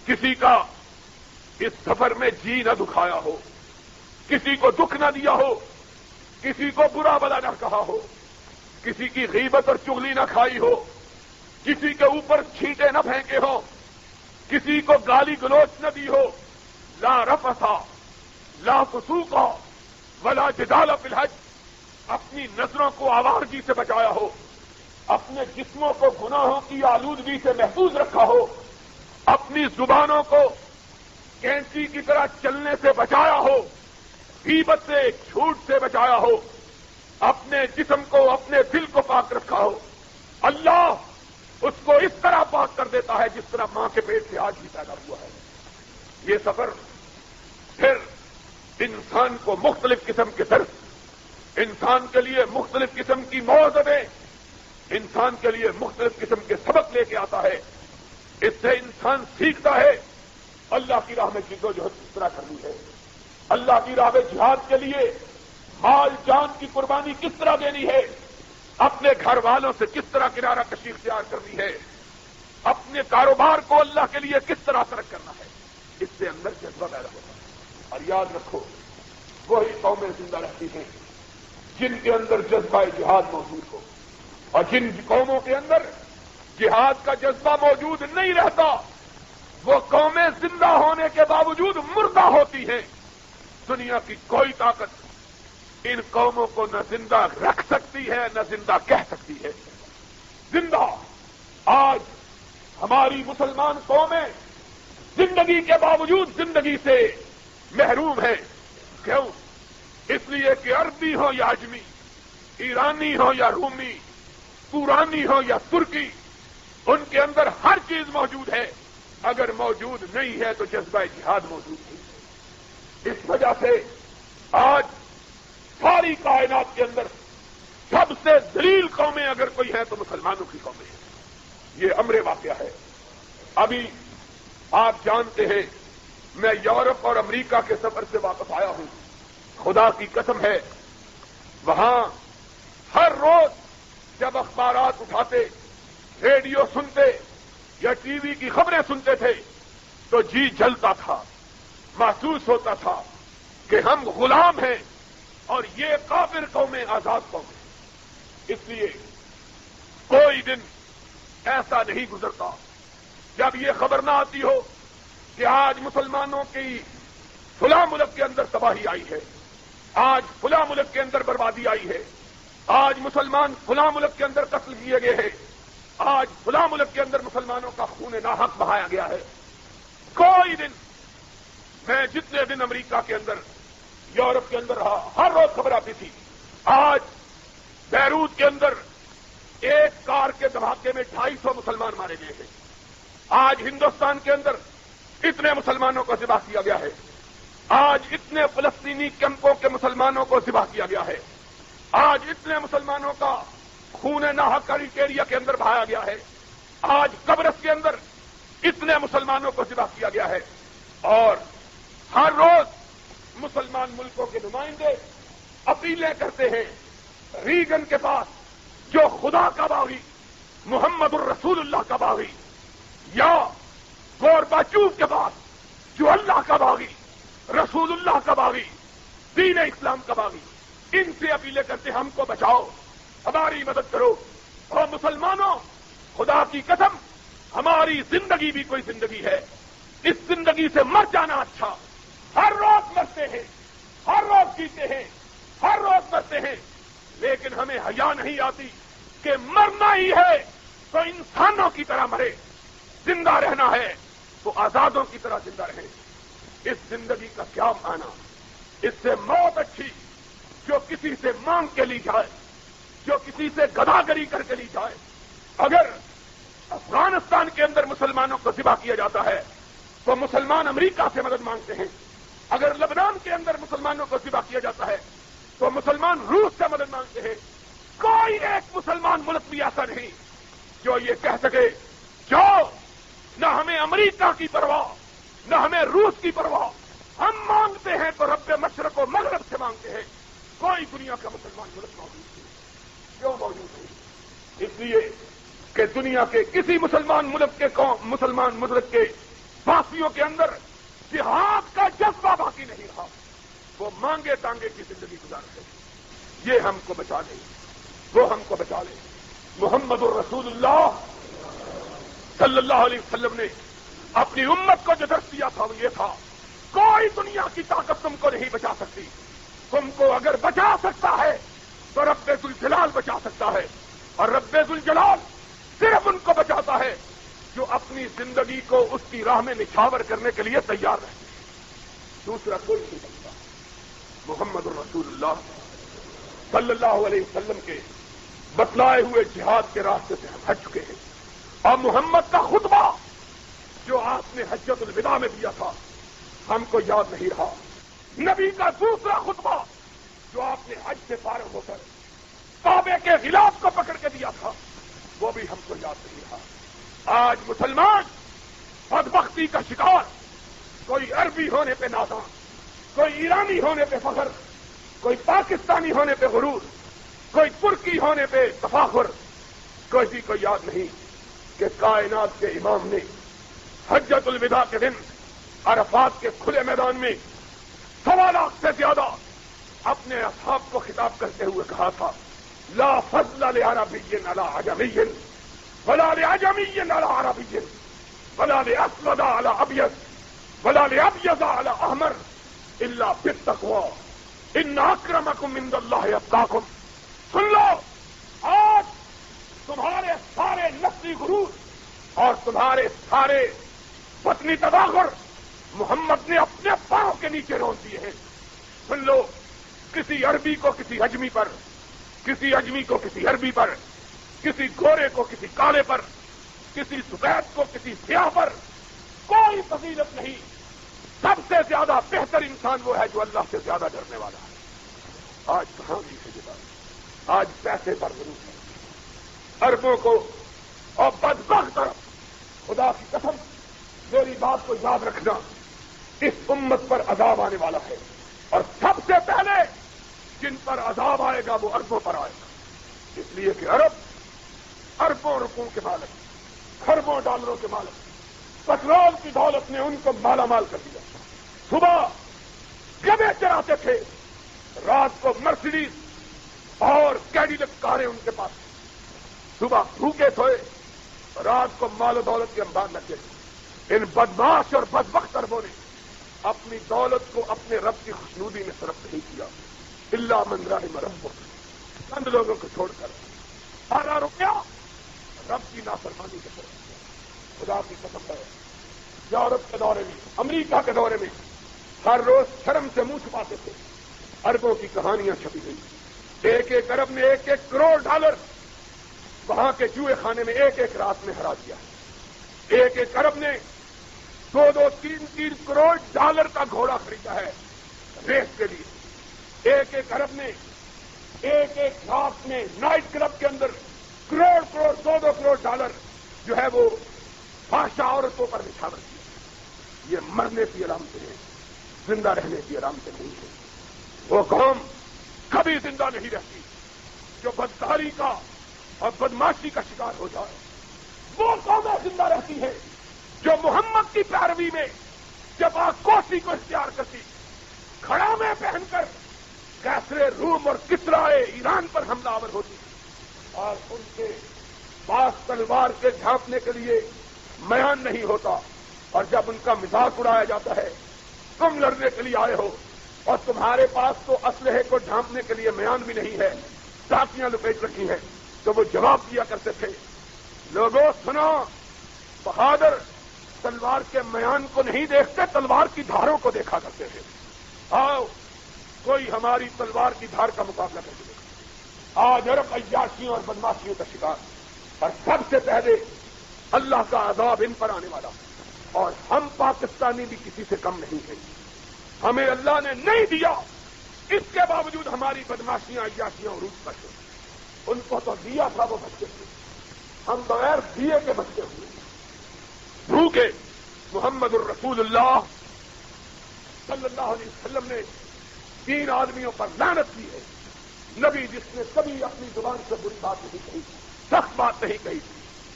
کسی کا اس سفر میں جی نہ دکھایا ہو, کسی کو دکھ نہ دیا ہو, کسی کو برا بلا نہ کہا ہو, کسی کی غیبت اور چغلی نہ کھائی ہو, کسی کے اوپر چھینٹے نہ پھینکے ہو, کسی کو گالی گلوچ نہ دی ہو. لا رفثا لا فسوقا ولا جدال فی الحج. اپنی نظروں کو آوارگی سے بچایا ہو, اپنے جسموں کو گناہوں کی آلودگی سے محفوظ رکھا ہو, اپنی زبانوں کو کینچی کی طرح چلنے سے بچایا ہو, غیبت سے جھوٹ سے بچایا ہو, اپنے جسم کو اپنے دل کو پاک رکھا ہو. اللہ اس کو اس طرح پاک کر دیتا ہے جس طرح ماں کے پیٹ سے آج ہی پیدا ہوا ہے. یہ سفر پھر انسان کو مختلف قسم کے درس, انسان کے لیے مختلف قسم کی موعظتیں, انسان کے لیے مختلف قسم کے سبق لے کے آتا ہے. اس سے انسان سیکھتا ہے اللہ کی راہ میں جدوجہد کس طرح کرنی ہے, اللہ کی راہ میں جہاد کے لیے مال جان کی قربانی کس طرح دینی ہے, اپنے گھر والوں سے کس طرح کنارہ کشی اختیار کرنی ہے, اپنے کاروبار کو اللہ کے لیے کس طرح ترک کرنا ہے. اس سے اندر جذبہ پیدا ہوتا ہے. اور یاد رکھو وہی قومیں زندہ رہتی ہیں جن کے اندر جذبہ جہاد موجود ہو, اور جن قوموں کے اندر جہاد کا جذبہ موجود نہیں رہتا وہ قومیں زندہ ہونے کے باوجود مردہ ہوتی ہیں. دنیا کی کوئی طاقت ان قوموں کو نہ زندہ رکھ سکتی ہے نہ زندہ کہہ سکتی ہے. زندہ آج ہماری مسلمان قومیں زندگی کے باوجود زندگی سے محروم ہیں. کیوں؟ اس لیے کہ عربی ہو یا اجمی, ایرانی ہو یا رومی, پورانی ہو یا ترکی, ان کے اندر ہر چیز موجود ہے. اگر موجود نہیں ہے تو جذبہ جہاد موجود نہیں. اس وجہ سے آج ساری کائنات کے اندر سب سے ذلیل قومیں اگر کوئی ہے تو مسلمانوں کی قومیں ہیں. یہ امر واقعہ ہے. ابھی آپ جانتے ہیں میں یورپ اور امریکہ کے سفر سے واپس آیا ہوں. خدا کی قسم ہے وہاں ہر روز جب اخبارات اٹھاتے, ریڈیو سنتے یا ٹی وی کی خبریں سنتے تھے تو جی جلتا تھا, محسوس ہوتا تھا کہ ہم غلام ہیں اور یہ کافر قومیں آزاد قومیں. اس لیے کوئی دن ایسا نہیں گزرتا جب یہ خبر نہ آتی ہو کہ آج مسلمانوں کی فلاں ملک کے اندر تباہی آئی ہے, آج فلاں ملک کے اندر بربادی آئی ہے, آج مسلمان فلاں ملک کے اندر قتل کیے گئے ہیں, آج فلاں ملک کے اندر مسلمانوں کا خون ناحق بہایا گیا ہے. کوئی دن, میں جتنے دن امریکہ کے اندر یورپ کے اندر رہا ہر روز خبر آتی تھی آج بیروت کے اندر ایک کار کے دھماکے میں 250 مسلمان مارے گئے ہیں, آج ہندوستان کے اندر اتنے مسلمانوں کو ذبح کیا گیا ہے, آج اتنے فلسطینی کیمپوں کے مسلمانوں کو ذبح کیا گیا ہے, آج اتنے مسلمانوں کا خون ناحق ایریا کے اندر بہایا گیا ہے, آج قبرص کے اندر اتنے مسلمانوں کو ذبح کیا گیا ہے. اور ہر روز مسلمان ملکوں کے نمائندے اپیلیں کرتے ہیں ریگن کے پاس جو خدا کا باغی, محمد الرسول اللہ کا باغی, یا گورباچوف کے پاس جو اللہ کا باغی, رسول اللہ کا باغی, دین اسلام کا باغی. ان سے اپیلیں کرتے ہم کو بچاؤ, ہماری مدد کرو. اور مسلمانوں خدا کی قسم ہماری زندگی بھی کوئی زندگی ہے, اس زندگی سے مر جانا اچھا. ہر روز مرتے ہیں, ہر روز جیتے ہیں, ہر روز مرتے ہیں, لیکن ہمیں حیا نہیں آتی کہ مرنا ہی ہے تو انسانوں کی طرح مرے, زندہ رہنا ہے تو آزادوں کی طرح زندہ رہے. اس زندگی کا کیا معنی؟ اس سے موت اچھی جو کسی سے مانگ کے لی جائے, جو کسی سے گداگری کر کے لی جائے. اگر افغانستان کے اندر مسلمانوں کو ذبح کیا جاتا ہے تو مسلمان امریکہ سے مدد مانگتے ہیں. اگر لبنان کے اندر مسلمانوں کو ذبح کیا جاتا ہے تو مسلمان روس سے مدد مانگتے ہیں. کوئی ایک مسلمان ملک بھی ایسا نہیں جو یہ کہہ سکے جو نہ ہمیں امریکہ کی پرواہ, نہ ہمیں روس کی پرواہ, ہم مانگتے ہیں تو رب مشرق و مغرب سے مانگتے ہیں. کوئی دنیا کا مسلمان ملک موجود نہیں. کیوں موجود نہیں؟ اس لیے کہ دنیا کے کسی مسلمان ملک کے واقعوں کے اندر جہاد کا جذبہ باقی نہیں رہا. وہ مانگے تانگے کی زندگی گزار رہے. یہ ہم کو بچا لے، وہ ہم کو بچا لے. محمد الرسول اللہ صلی اللہ علیہ وسلم نے اپنی امت کو جو درس دیا تھا وہ یہ تھا: کوئی دنیا کی طاقت تم کو نہیں بچا سکتی. تم کو اگر بچا سکتا ہے تو رب ذوالجلال بچا سکتا ہے. اور رب ذوالجلال صرف ان کو بچاتا ہے جو اپنی زندگی کو اس کی راہ میں نچھاور کرنے کے لیے تیار رہتے ہیں. دوسرا کوئی نہیں بچتا. محمد الرسول اللہ صلی اللہ علیہ وسلم کے بتلائے ہوئے جہاد کے راستے سے ہم ہٹ چکے ہیں. اور محمد کا خطبہ جو آپ نے حجۃ الوداع میں دیا تھا ہم کو یاد نہیں رہا. نبی کا دوسرا خطبہ جو آپ نے حج سے فارغ ہو کر کعبے کے غلاف کو پکڑ کے دیا تھا وہ بھی ہم کو یاد نہیں رہا. آج مسلمان بدبختی کا شکار، کوئی عربی ہونے پہ نادان، کوئی ایرانی ہونے پہ فخر، کوئی پاکستانی ہونے پہ غرور، کوئی ترکی ہونے پہ تفاخر. کسی کو یاد نہیں کہ کائنات کے امام نے حجۃ الوداع کے دن عرفات کے کھلے میدان میں 1.25 لاکھ سے زیادہ اپنے اصحاب کو خطاب کرتے ہوئے کہا تھا: لا فضل لعربی علی عجمی ولا لعجمی علی عربی ولا لاسود علی ابیض ولا لابیض علی احمر الا بالتقوی ان اکرمکم عند اللہ اتقاکم. سن لو، آج تمہارے سارے نسلی غرور اور تمہارے سارے وطنی تفاخر محمد نے اپنے پاؤں کے نیچے روند دیے ہیں. سن لو، کسی عربی کو کسی اجمی پر، کسی اجمی کو کسی عربی پر، کسی گورے کو کسی کالے پر، کسی سفید کو کسی سیاہ پر کوئی فضیلت نہیں. سب سے زیادہ بہتر انسان وہ ہے جو اللہ سے زیادہ ڈرنے والا ہے. آج کہاں بھی ہے یہ بات؟ آج پیسے پر ضرور ہے اربوں کو. اور بدبخت طرف خدا کی قسم، میری بات کو یاد رکھنا، اس امت پر عذاب آنے والا ہے. اور سب سے پہلے جن پر عذاب آئے گا وہ اربوں پر آئے گا. اس لیے کہ عرب اربوں روپوں کے مالک، خربوں ڈالروں کے مالک، پیٹرول کی دولت نے ان کو مالا مال کر دیا. صبح گدھے چراتے تھے، رات کو مرسیڈیز اور کیڈیلک کاریں ان کے پاس. صبح بھوکے سوئے، رات کو مال و دولت کے انبار لگے. ان بدماش اور بدبخت اربوں نے اپنی دولت کو اپنے رب کی خوشنودی میں صرف نہیں کیا. الا من رحم ربک، چند لوگوں کو چھوڑ کر سارا روپیہ رب کی نافرمانی کے طرف. خدا کی قسم ہے، یورپ کے دورے میں، امریکہ کے دورے میں ہر روز شرم سے منہ چھپاتے تھے. اربوں کی کہانیاں چھپی گئی. ایک ایک ارب نے 1-1 کروڑ ڈالر وہاں کے جوئے خانے میں ایک رات میں ہرا دیا. ایک ایک ارب نے 2-2, 3-3 کروڑ ڈالر کا گھوڑا خریدا ہے ریس کے لیے. ایک ایک ارب نے ایک رات میں نائٹ کلب کے اندر کروڑ 2-2 کروڑ ڈالر جو ہے وہ فحشا عورتوں پر نچھاور کیا. یہ مرنے کی علامتیں ہیں، زندہ رہنے کی علامتیں نہیں ہیں. وہ قوم کبھی زندہ نہیں رہتی جو بدکاری کا اور بدماشی کا شکار ہو جائے. وہ قومیں زندہ رہتی ہیں جو محمد کی پیروی میں جب آکوشی کو اختیار کرتی، کھڑا میں پہن کر کیسرے روم اور کسرائے ایران پر حملہ آور ہوتی اور ان کے پاس تلوار کے جھانپنے کے لیے میان نہیں ہوتا. اور جب ان کا مذاق اڑایا جاتا ہے، تم لڑنے کے لیے آئے ہو اور تمہارے پاس تو اسلحے کو ڈھانپنے کے لیے میان بھی نہیں ہے، ٹاکیاں لپیٹ رکھی ہیں، تو وہ جواب دیا کرتے تھے: لوگوں سنو، بہادر تلوار کے میان کو نہیں دیکھتے، تلوار کی دھاروں کو دیکھا کرتے تھے. آؤ کوئی ہماری تلوار کی دھار کا مقابلہ کر دے. آج عرب عیاشیوں اور بدماشیوں کا شکار، اور سب سے پہلے اللہ کا عذاب ان پر آنے والا. اور ہم پاکستانی بھی کسی سے کم نہیں ہیں. ہمیں اللہ نے نہیں دیا، اس کے باوجود ہماری بدماشیاں عیاشیاں عروج پر ہیں. ان کو تو دیا تھا، وہ بچے تھے. ہم بغیر دیے کے بچے ہوئے. بھوکے محمد الرسول اللہ صلی اللہ علیہ وسلم نے 3 آدمیوں پر لعنت کی ہے. نبی جس نے کبھی اپنی زبان سے بری بات نہیں کہی, سخت بات نہیں کہی,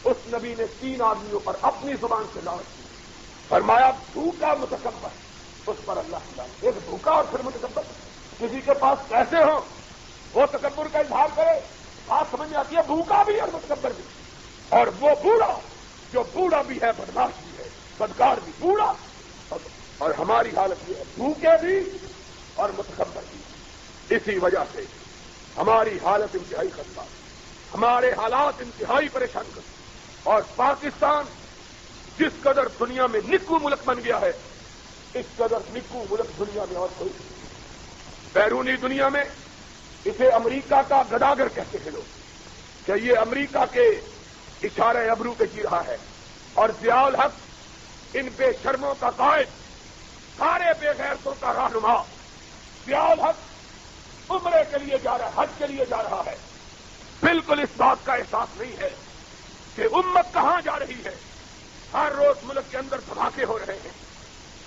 اس نبی نے 3 آدمیوں پر اپنی زبان سے لعنت کی. فرمایا بھوکا متکبر, اس پر اللہ کی لعنت. ایک بھوکا اور پھر متکبر. کسی کے پاس پیسے ہوں وہ تکبر کا اظہار کرے, بات سمجھ میں آتی ہے, بھوکا بھی اور متکبر بھی. اور وہ بوڑھا جو بوڑھا بھی ہے, بدماش بھی ہے, بدکار بھی, بوڑھا. اور ہماری حالت یہ ہے, بھوکے بھی اور متکبر بھی. اسی وجہ سے ہماری حالت انتہائی خطرہ, ہمارے حالات انتہائی پریشان کرتے. اور پاکستان جس قدر دنیا میں نکو ملک بن گیا ہے, اس قدر نکو ملک دنیا میں اور کوئی. بیرونی دنیا میں اسے امریکہ کا گداگر کہتے ہیں لوگ, کہ یہ امریکہ کے اشارے ابرو پہ جی رہا ہے. اور ضیاء الحق ان بے شرموں کا قائد, سارے بے غیرتوں کا رہنما. ضیاء الحق عمرے کے لیے جا رہا ہے, حج کے لیے جا رہا ہے. بالکل اس بات کا احساس نہیں ہے کہ امت کہاں جا رہی ہے. ہر روز ملک کے اندر دھماکے ہو رہے ہیں,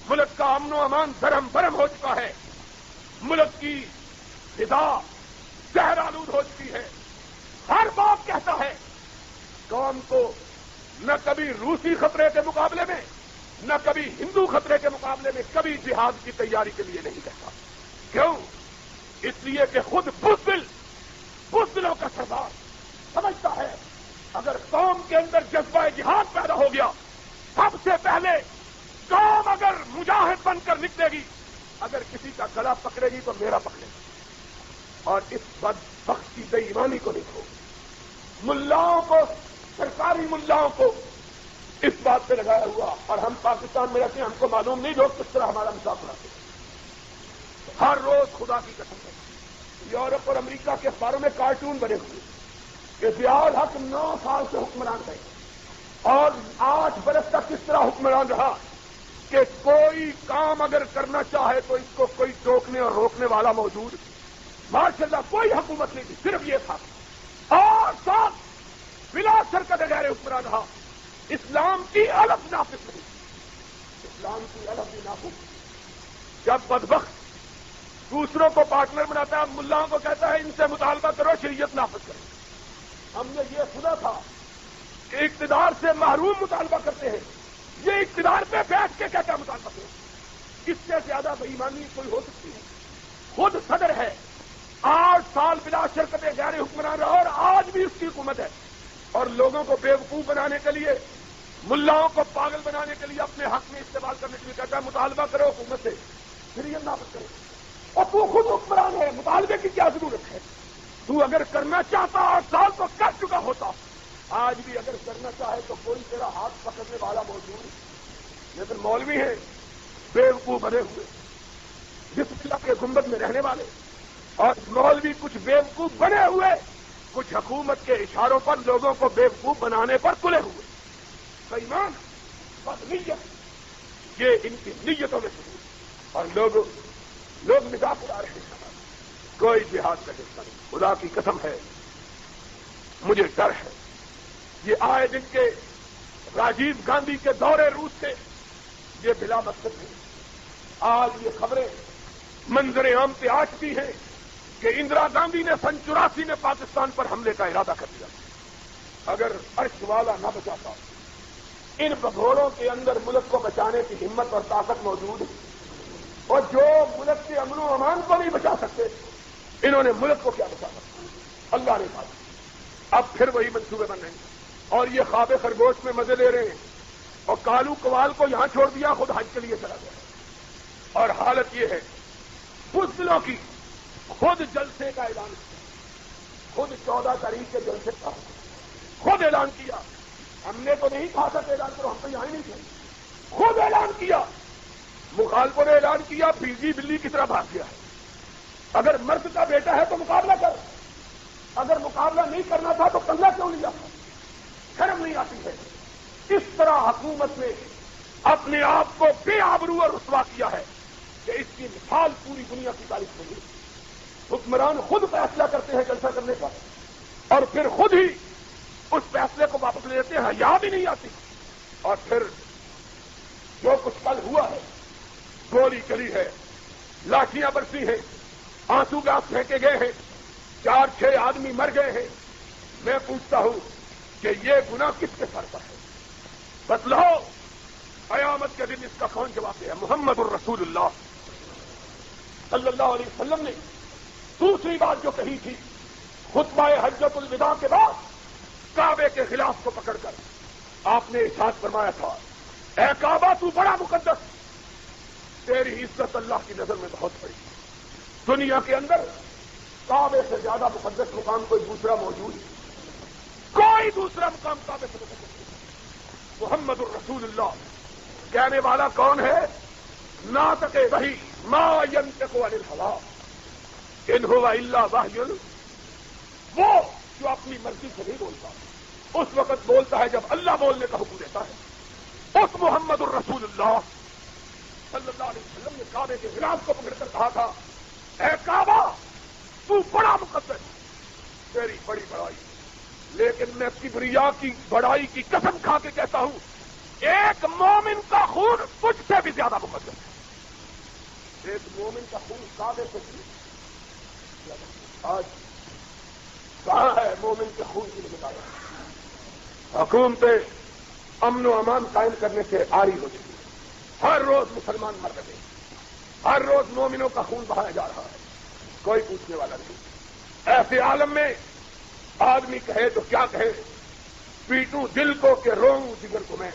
ملک کا امن و امان درہم برہم ہو چکا ہے, ملک کی فضا زہر آلود ہو چکی ہے. ہر بات کہتا ہے قوم کو, نہ کبھی روسی خطرے کے مقابلے میں, نہ کبھی ہندو خطرے کے مقابلے میں کبھی جہاد کی تیاری کے لیے نہیں کہتا. کیوں؟ اس لیے کہ خود بزدلوں کا سردار سمجھتا ہے اگر قوم کے اندر جذبہ جہاد پیدا ہو گیا, سب سے پہلے قوم اگر مجاہد بن کر نکلے گی, اگر کسی کا گلا پکڑے گی تو میرا پکڑے گی. اور اس بدبخت کی بے ایمانی کو دیکھو, ملاؤں کو, سرکاری ملاؤں کو اس بات پہ لگایا ہوا. اور ہم پاکستان میں رہتے ہیں, ہم کو معلوم نہیں لوگ کس طرح ہمارا مساف بناتے ہیں. ہر روز خدا کی قسم ہے یورپ اور امریکہ کے اخباروں میں کارٹون بنے ہوئے کہ ضیاء الحق 9 سال سے حکمران رہے, اور 8 برس تک کس طرح حکمران رہا کہ کوئی کام اگر کرنا چاہے تو اس کو کوئی ٹوکنے اور روکنے والا موجود. ماشاءاللہ کوئی حکومت نہیں تھی, صرف یہ تھا. اور ساتھ بلا شرکت غیر حکمران رہا. اسلام کی الگ نافذ نہیں, اسلام کی الگ بھی نافذ. جب بدبخت دوسروں کو پارٹنر بناتا ہے, ملاؤں کو کہتا ہے ان سے مطالبہ کرو, شریعت نافذ کرو. ہم نے یہ سنا تھا کہ اقتدار سے محروم مطالبہ کرتے ہیں. یہ اقتدار پہ بیٹھ کے کیا مطالبہ کرو؟ اس سے زیادہ بے ایمانی کوئی ہو سکتی ہے؟ خود صدر ہے, 8 سال بلا شرکت غیر حکمران رہا, اور آج بھی اس کی حکومت ہے. اور لوگوں کو بیوقوف بنانے کے لیے, ملاؤں کو پاگل بنانے کے لیے اپنے حق میں استعمال کرنے کے لیے کہتا ہے مطالبہ کرو حکومت سے, شریعت نافذ کرو. اور تو خود حکمران ہے, مطالبے کی کیا ضرورت ہے؟ تو اگر کرنا چاہتا 8 سال تو کر چکا ہوتا. آج بھی اگر کرنا چاہے تو کوئی تیرا ہاتھ پکڑنے والا موجود ہے. لیکن مولوی ہیں بیوقوف بنے ہوئے, جس اللہ کے گنبد میں رہنے والے, اور مولوی کچھ بیوقوف بنے ہوئے, کچھ حکومت کے اشاروں پر لوگوں کو بیوقوف بنانے پر تلے ہوئے. بے ایمان, بدنیت, یہ ان کی نیتوں میں سے. اور لوگ مذاق اڑا رہے ہیں, کوئی جہاد کا حصہ نہیں. خدا کی قسم ہے مجھے ڈر ہے, یہ آئے دن کے راجیو گاندھی کے دورے روس سے یہ بلا مقصد ہے. آج یہ خبریں منظر عام پہ آ چکی ہیں کہ اندرا گاندھی نے سن 84 میں پاکستان پر حملے کا ارادہ کر دیا. اگر عرش والا نہ بچاتا, ان بگھوڑوں کے اندر ملک کو بچانے کی ہمت اور طاقت موجود ہے. اور جو ملک کے امن و امان کو نہیں بچا سکتے, انہوں نے ملک کو کیا بچا سکتا؟ اللہ نے کہا. اب پھر وہی منصوبے بن رہے ہیں, اور یہ خواب خرگوش میں مزے لے رہے ہیں. اور کالو کوال کو یہاں چھوڑ دیا, خود حج کے لیے چلا گیا. اور حالت یہ ہے بزدلوں کی, خود جلسے کا اعلان کیا, خود 14 تاریخ کے جلسے کا خود اعلان کیا. ہم نے تو نہیں کہا تھا کہ اعلان کرو, ہم تو یہاں ہی نہیں تھے. خود اعلان کیا. مخالفوں نے اعلان کیا, بیوی بلی کی طرح بھاگ گیا. اگر مرد کا بیٹا ہے تو مقابلہ کر, اگر مقابلہ نہیں کرنا تھا تو کنگا کیوں لیا؟ شرم نہیں آتی ہے؟ اس طرح حکومت نے اپنے آپ کو بے آبرو اور رسوا کیا ہے کہ اس کی مثال پوری دنیا کی تاریخ میں نہیں. حکمران خود فیصلہ کرتے ہیں جلسہ کرنے کا, اور پھر خود ہی اس فیصلے کو واپس لے لیتے ہیں, حیا بھی نہیں آتی. اور پھر جو کچھ کل ہوا ہے گولی چلی ہے، لاٹیاں برسی ہیں، آنسو گاس پھینکے گئے ہیں، 4-6 آدمی مر گئے ہیں. میں پوچھتا ہوں کہ یہ گناہ کس کے سر پر ہے؟ بتلاؤ. قیامت کے دن اس کا کون جواب دے؟ محمد الرسول اللہ صلی اللہ علیہ وسلم نے دوسری بات جو کہی تھی خطبہ حجۃ الوداع کے بعد کعبے کے خلاف کو پکڑ کر آپ نے ارشاد فرمایا تھا، اے کعبہ تو بڑا مقدس، تیری عزت اللہ کی نظر میں بہت بڑی. دنیا کے اندر کعبے سے زیادہ مقدس مقام کوئی دوسرا موجود نہیں، کوئی دوسرا مقام کعبے سے مقدس نہیں. محمد الرسول اللہ کہنے والا کون ہے؟ ناطق وحی، ما ینطق عن الہوی ان هو الا وحی، وہ جو اپنی مرضی سے نہیں بولتا، اس وقت بولتا ہے جب اللہ بولنے کا حکم دیتا ہے. اس محمد الرسول اللہ صلی اللہ علیہ وسلم نے کعبے کے خلاف کو پکڑ کر کہا تھا، اے کعبہ تو بڑا مقدس، تیری بڑی بڑائی. لیکن میں کبریا کی بڑائی کی قسم کھا کے کہتا ہوں، ایک مومن کا خون تجھ سے بھی زیادہ مقدس ہے. ایک مومن کا خون کعبے سے بھی. آج کہاں ہے مومن کے خون کی نگرانی؟ حکومتیں امن و امان قائم کرنے سے عاری ہو چکی ہے. ہر روز مسلمان مر رہے ہیں، ہر روز مومنوں کا خون بہایا جا رہا ہے، کوئی پوچھنے والا نہیں. ایسے عالم میں آدمی کہے تو کیا کہے، پیٹوں دل کو کہ روؤں جگر کو میں،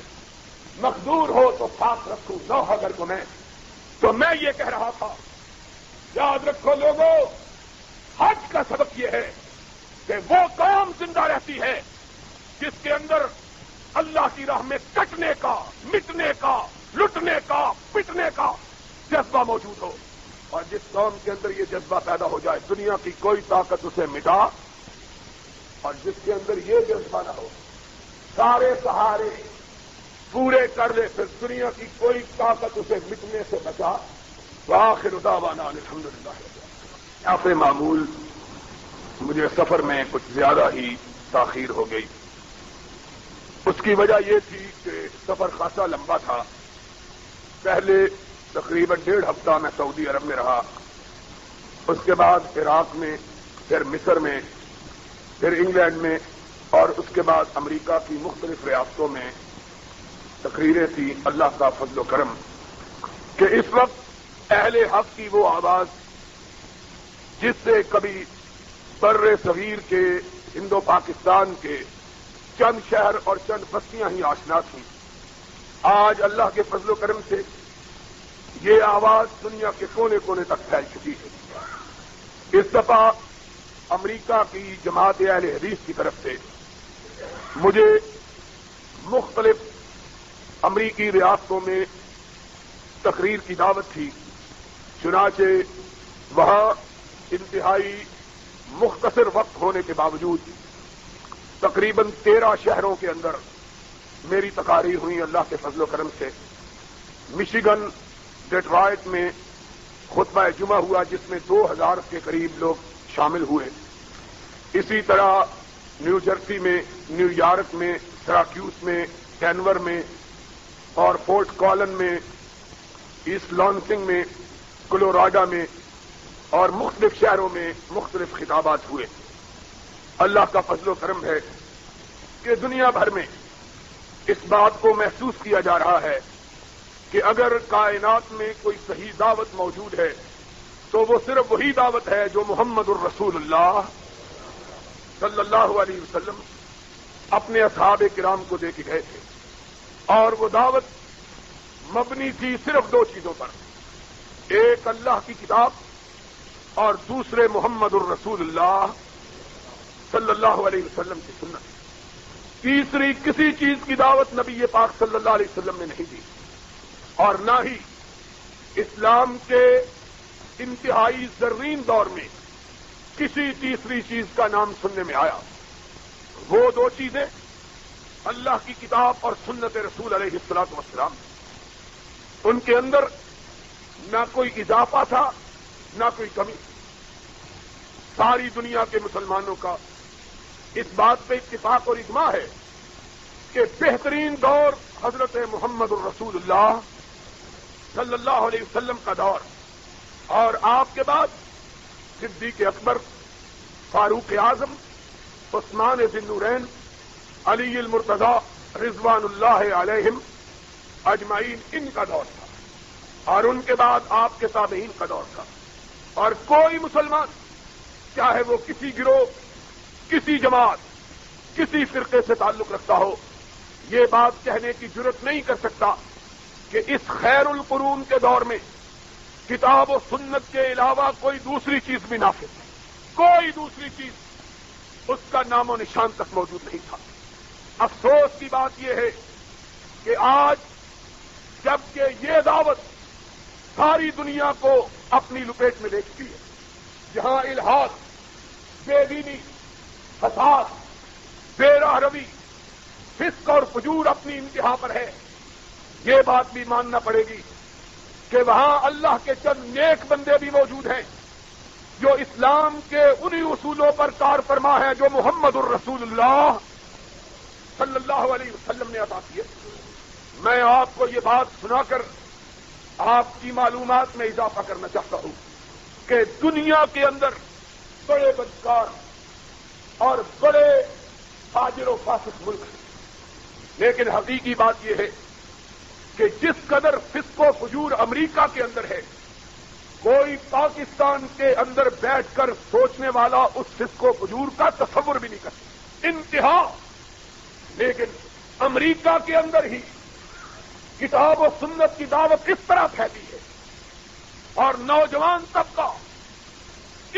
مقدور ہو تو ساتھ رکھوں نوح اگر کو میں. تو میں یہ کہہ رہا تھا، یاد رکھو لوگوں، حج کا سبق یہ ہے کہ وہ قوم زندہ رہتی ہے جس کے اندر اللہ کی راہ میں کٹنے کا، مٹنے کا، لٹنے کا، پٹنے کا جذبہ موجود ہو. اور جس قوم کے اندر یہ جذبہ پیدا ہو جائے دنیا کی کوئی طاقت اسے مٹا، اور جس کے اندر یہ جذبہ نہ ہو سارے سہارے پورے کر لے پھر دنیا کی کوئی طاقت اسے مٹنے سے بچا. وآخر دعوانا الحمدللہ. آپ معمول مجھے سفر میں کچھ زیادہ ہی تاخیر ہو گئی. اس کی وجہ یہ تھی کہ سفر خاصا لمبا تھا. پہلے تقریباً 1.5 ہفتہ میں سعودی عرب میں رہا، اس کے بعد عراق میں، پھر مصر میں، پھر انگلینڈ میں، اور اس کے بعد امریکہ کی مختلف ریاستوں میں تقریریں تھیں. اللہ کا فضل و کرم کہ اس وقت اہل حق کی وہ آواز جس سے کبھی بر صغیر کے، ہند و پاکستان کے چند شہر اور چند بستیاں ہی آشنا تھیں، آج اللہ کے فضل و کرم سے یہ آواز دنیا کے کونے کونے تک پھیل چکی ہے. اس دفعہ امریکہ کی جماعت اہل حدیث کی طرف سے مجھے مختلف امریکی ریاستوں میں تقریر کی دعوت تھی. چنانچہ وہاں انتہائی مختصر وقت ہونے کے باوجود تقریباً 13 شہروں کے اندر میری تقاریر ہوئی اللہ کے فضل و کرم سے. مشیگن، ڈیٹرائٹ میں خطبہ جمعہ ہوا جس میں 2000 کے قریب لوگ شامل ہوئے. اسی طرح نیو جرسی میں، نیو یارک میں، سراکیوس میں، ڈینور میں اور فورٹ کالن میں، ایسٹ لانسنگ میں، کولوراڈو میں اور مختلف شہروں میں مختلف خطابات ہوئے. اللہ کا فضل و کرم ہے کہ دنیا بھر میں اس بات کو محسوس کیا جا رہا ہے کہ اگر کائنات میں کوئی صحیح دعوت موجود ہے تو وہ صرف وہی دعوت ہے جو محمد الرسول اللہ صلی اللہ علیہ وسلم اپنے اصحاب کرام کو دے کے گئے تھے. اور وہ دعوت مبنی تھی صرف 2 چیزوں پر، ایک اللہ کی کتاب اور دوسرے محمد الرسول اللہ صلی اللہ علیہ وسلم کی سنت. تیسری کسی چیز کی دعوت نبی پاک صلی اللہ علیہ وسلم نے نہیں دی، اور نہ ہی اسلام کے انتہائی زرین دور میں کسی تیسری چیز کا نام سننے میں آیا. وہ 2 چیزیں اللہ کی کتاب اور سنت رسول علیہ الصلوۃ والسلام، ان کے اندر نہ کوئی اضافہ تھا نہ کوئی کمی. ساری دنیا کے مسلمانوں کا اس بات پہ اتفاق اور اجماع ہے کہ بہترین دور حضرت محمد الرسول اللہ صلی اللہ علیہ وسلم کا دور، اور آپ کے بعد صدیق اکبر، فاروق اعظم، عثمان ذی النورین، علی المرتضی رضوان اللہ علیہم اجمعین، ان کا دور تھا، اور ان کے بعد آپ کے تابعین کا دور تھا. اور کوئی مسلمان چاہے وہ کسی گروہ، کسی جماعت، کسی فرقے سے تعلق رکھتا ہو، یہ بات کہنے کی جرت نہیں کر سکتا کہ اس خیر القرون کے دور میں کتاب و سنت کے علاوہ کوئی دوسری چیز بھی نافذ ہے. کوئی دوسری چیز اس کا نام و نشان تک موجود نہیں تھا. افسوس کی بات یہ ہے کہ آج جبکہ یہ دعوت ساری دنیا کو اپنی لپیٹ میں لے چکی ہے، جہاں الحاد، بے دینی، فساد، بے راہ روی، فسق اور فجور اپنی انتہا پر ہے، یہ بات بھی ماننا پڑے گی کہ وہاں اللہ کے چند نیک بندے بھی موجود ہیں جو اسلام کے انہی اصولوں پر کار فرما ہے جو محمد الرسول اللہ صلی اللہ علیہ وسلم نے عطا کیے. میں آپ کو یہ بات سنا کر آپ کی معلومات میں اضافہ کرنا چاہتا ہوں کہ دنیا کے اندر بڑے بدکار اور بڑے فاجر و فاسق ملک ہیں، لیکن حقیقی بات یہ ہے کہ جس قدر فسق و فجور امریکہ کے اندر ہے، کوئی پاکستان کے اندر بیٹھ کر سوچنے والا اس فسق و فجور کا تصور بھی نہیں کرتا. انتہا. لیکن امریکہ کے اندر ہی کتاب و سنت کی دعوت کس طرح پھیلی ہے، اور نوجوان طبقہ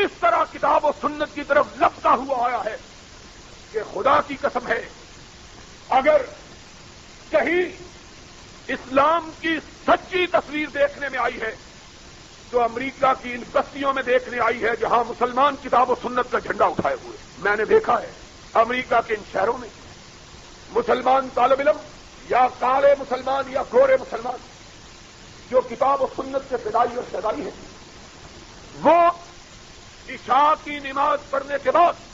اس طرح کتاب و سنت کی طرف لپتا ہوا آیا ہے کہ خدا کی قسم ہے، اگر کہیں اسلام کی سچی تصویر دیکھنے میں آئی ہے تو امریکہ کی ان بستیوں میں دیکھنے آئی ہے جہاں مسلمان کتاب و سنت کا جھنڈا اٹھائے ہوئے. میں نے دیکھا ہے امریکہ کے ان شہروں میں مسلمان طالب علم یا کالے مسلمان یا گورے مسلمان جو کتاب و سنت سے فدائی اور شیدائی ہیں، وہ عشاء کی نماز پڑھنے کے بعد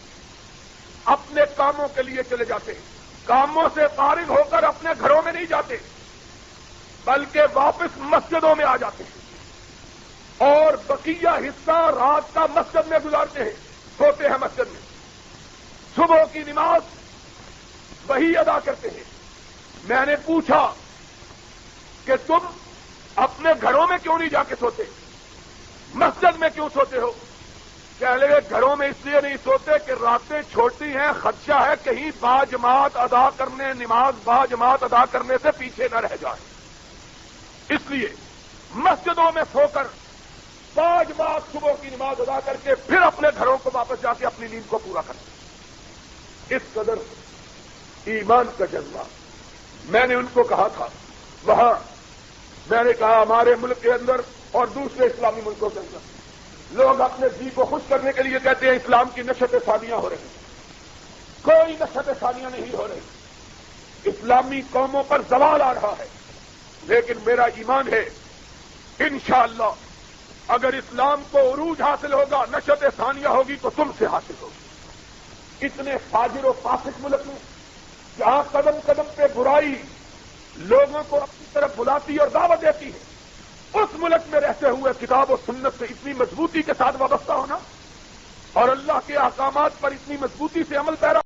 اپنے کاموں کے لیے چلے جاتے ہیں. کاموں سے فارغ ہو کر اپنے گھروں میں نہیں جاتے بلکہ واپس مسجدوں میں آ جاتے ہیں اور بقیہ حصہ رات کا مسجد میں گزارتے ہیں، سوتے ہیں مسجد میں، صبح کی نماز وہی ادا کرتے ہیں. میں نے پوچھا کہ تم اپنے گھروں میں کیوں نہیں جا کے سوتے، مسجد میں کیوں سوتے ہو؟ کہہ لگے گھروں میں اس لیے نہیں سوتے کہ راتیں چھوٹی ہیں، خدشہ ہے کہیں باجماعت ادا کرنے، نماز باجماعت ادا کرنے سے پیچھے نہ رہ جائے، اس لیے مسجدوں میں سو کر باجماعت صبح کی نماز ادا کر کے پھر اپنے گھروں کو واپس جا کے اپنی نیند کو پورا کرتے. اس قدر ایمان کا جذبہ. میں نے ان کو کہا تھا وہاں، میں نے کہا ہمارے ملک کے اندر اور دوسرے اسلامی ملکوں کے اندر لوگ اپنے جی کو خوش کرنے کے لیے کہتے ہیں اسلام کی نشت ثانیہ ہو رہی. کوئی نشت ثانیہ نہیں ہو رہی، اسلامی قوموں پر زوال آ رہا ہے. لیکن میرا ایمان ہے انشاءاللہ اگر اسلام کو عروج حاصل ہوگا، نشت ثانیہ ہوگی تو تم سے حاصل ہوگی. اتنے فاجر و فاسق ملک میں جہاں قدم قدم پہ برائی لوگوں کو اپنی طرف بلاتی اور دعوت دیتی ہے، اس ملک میں رہتے ہوئے کتاب و سنت سے اتنی مضبوطی کے ساتھ وابستہ ہونا اور اللہ کے احکامات پر اتنی مضبوطی سے عمل پیرا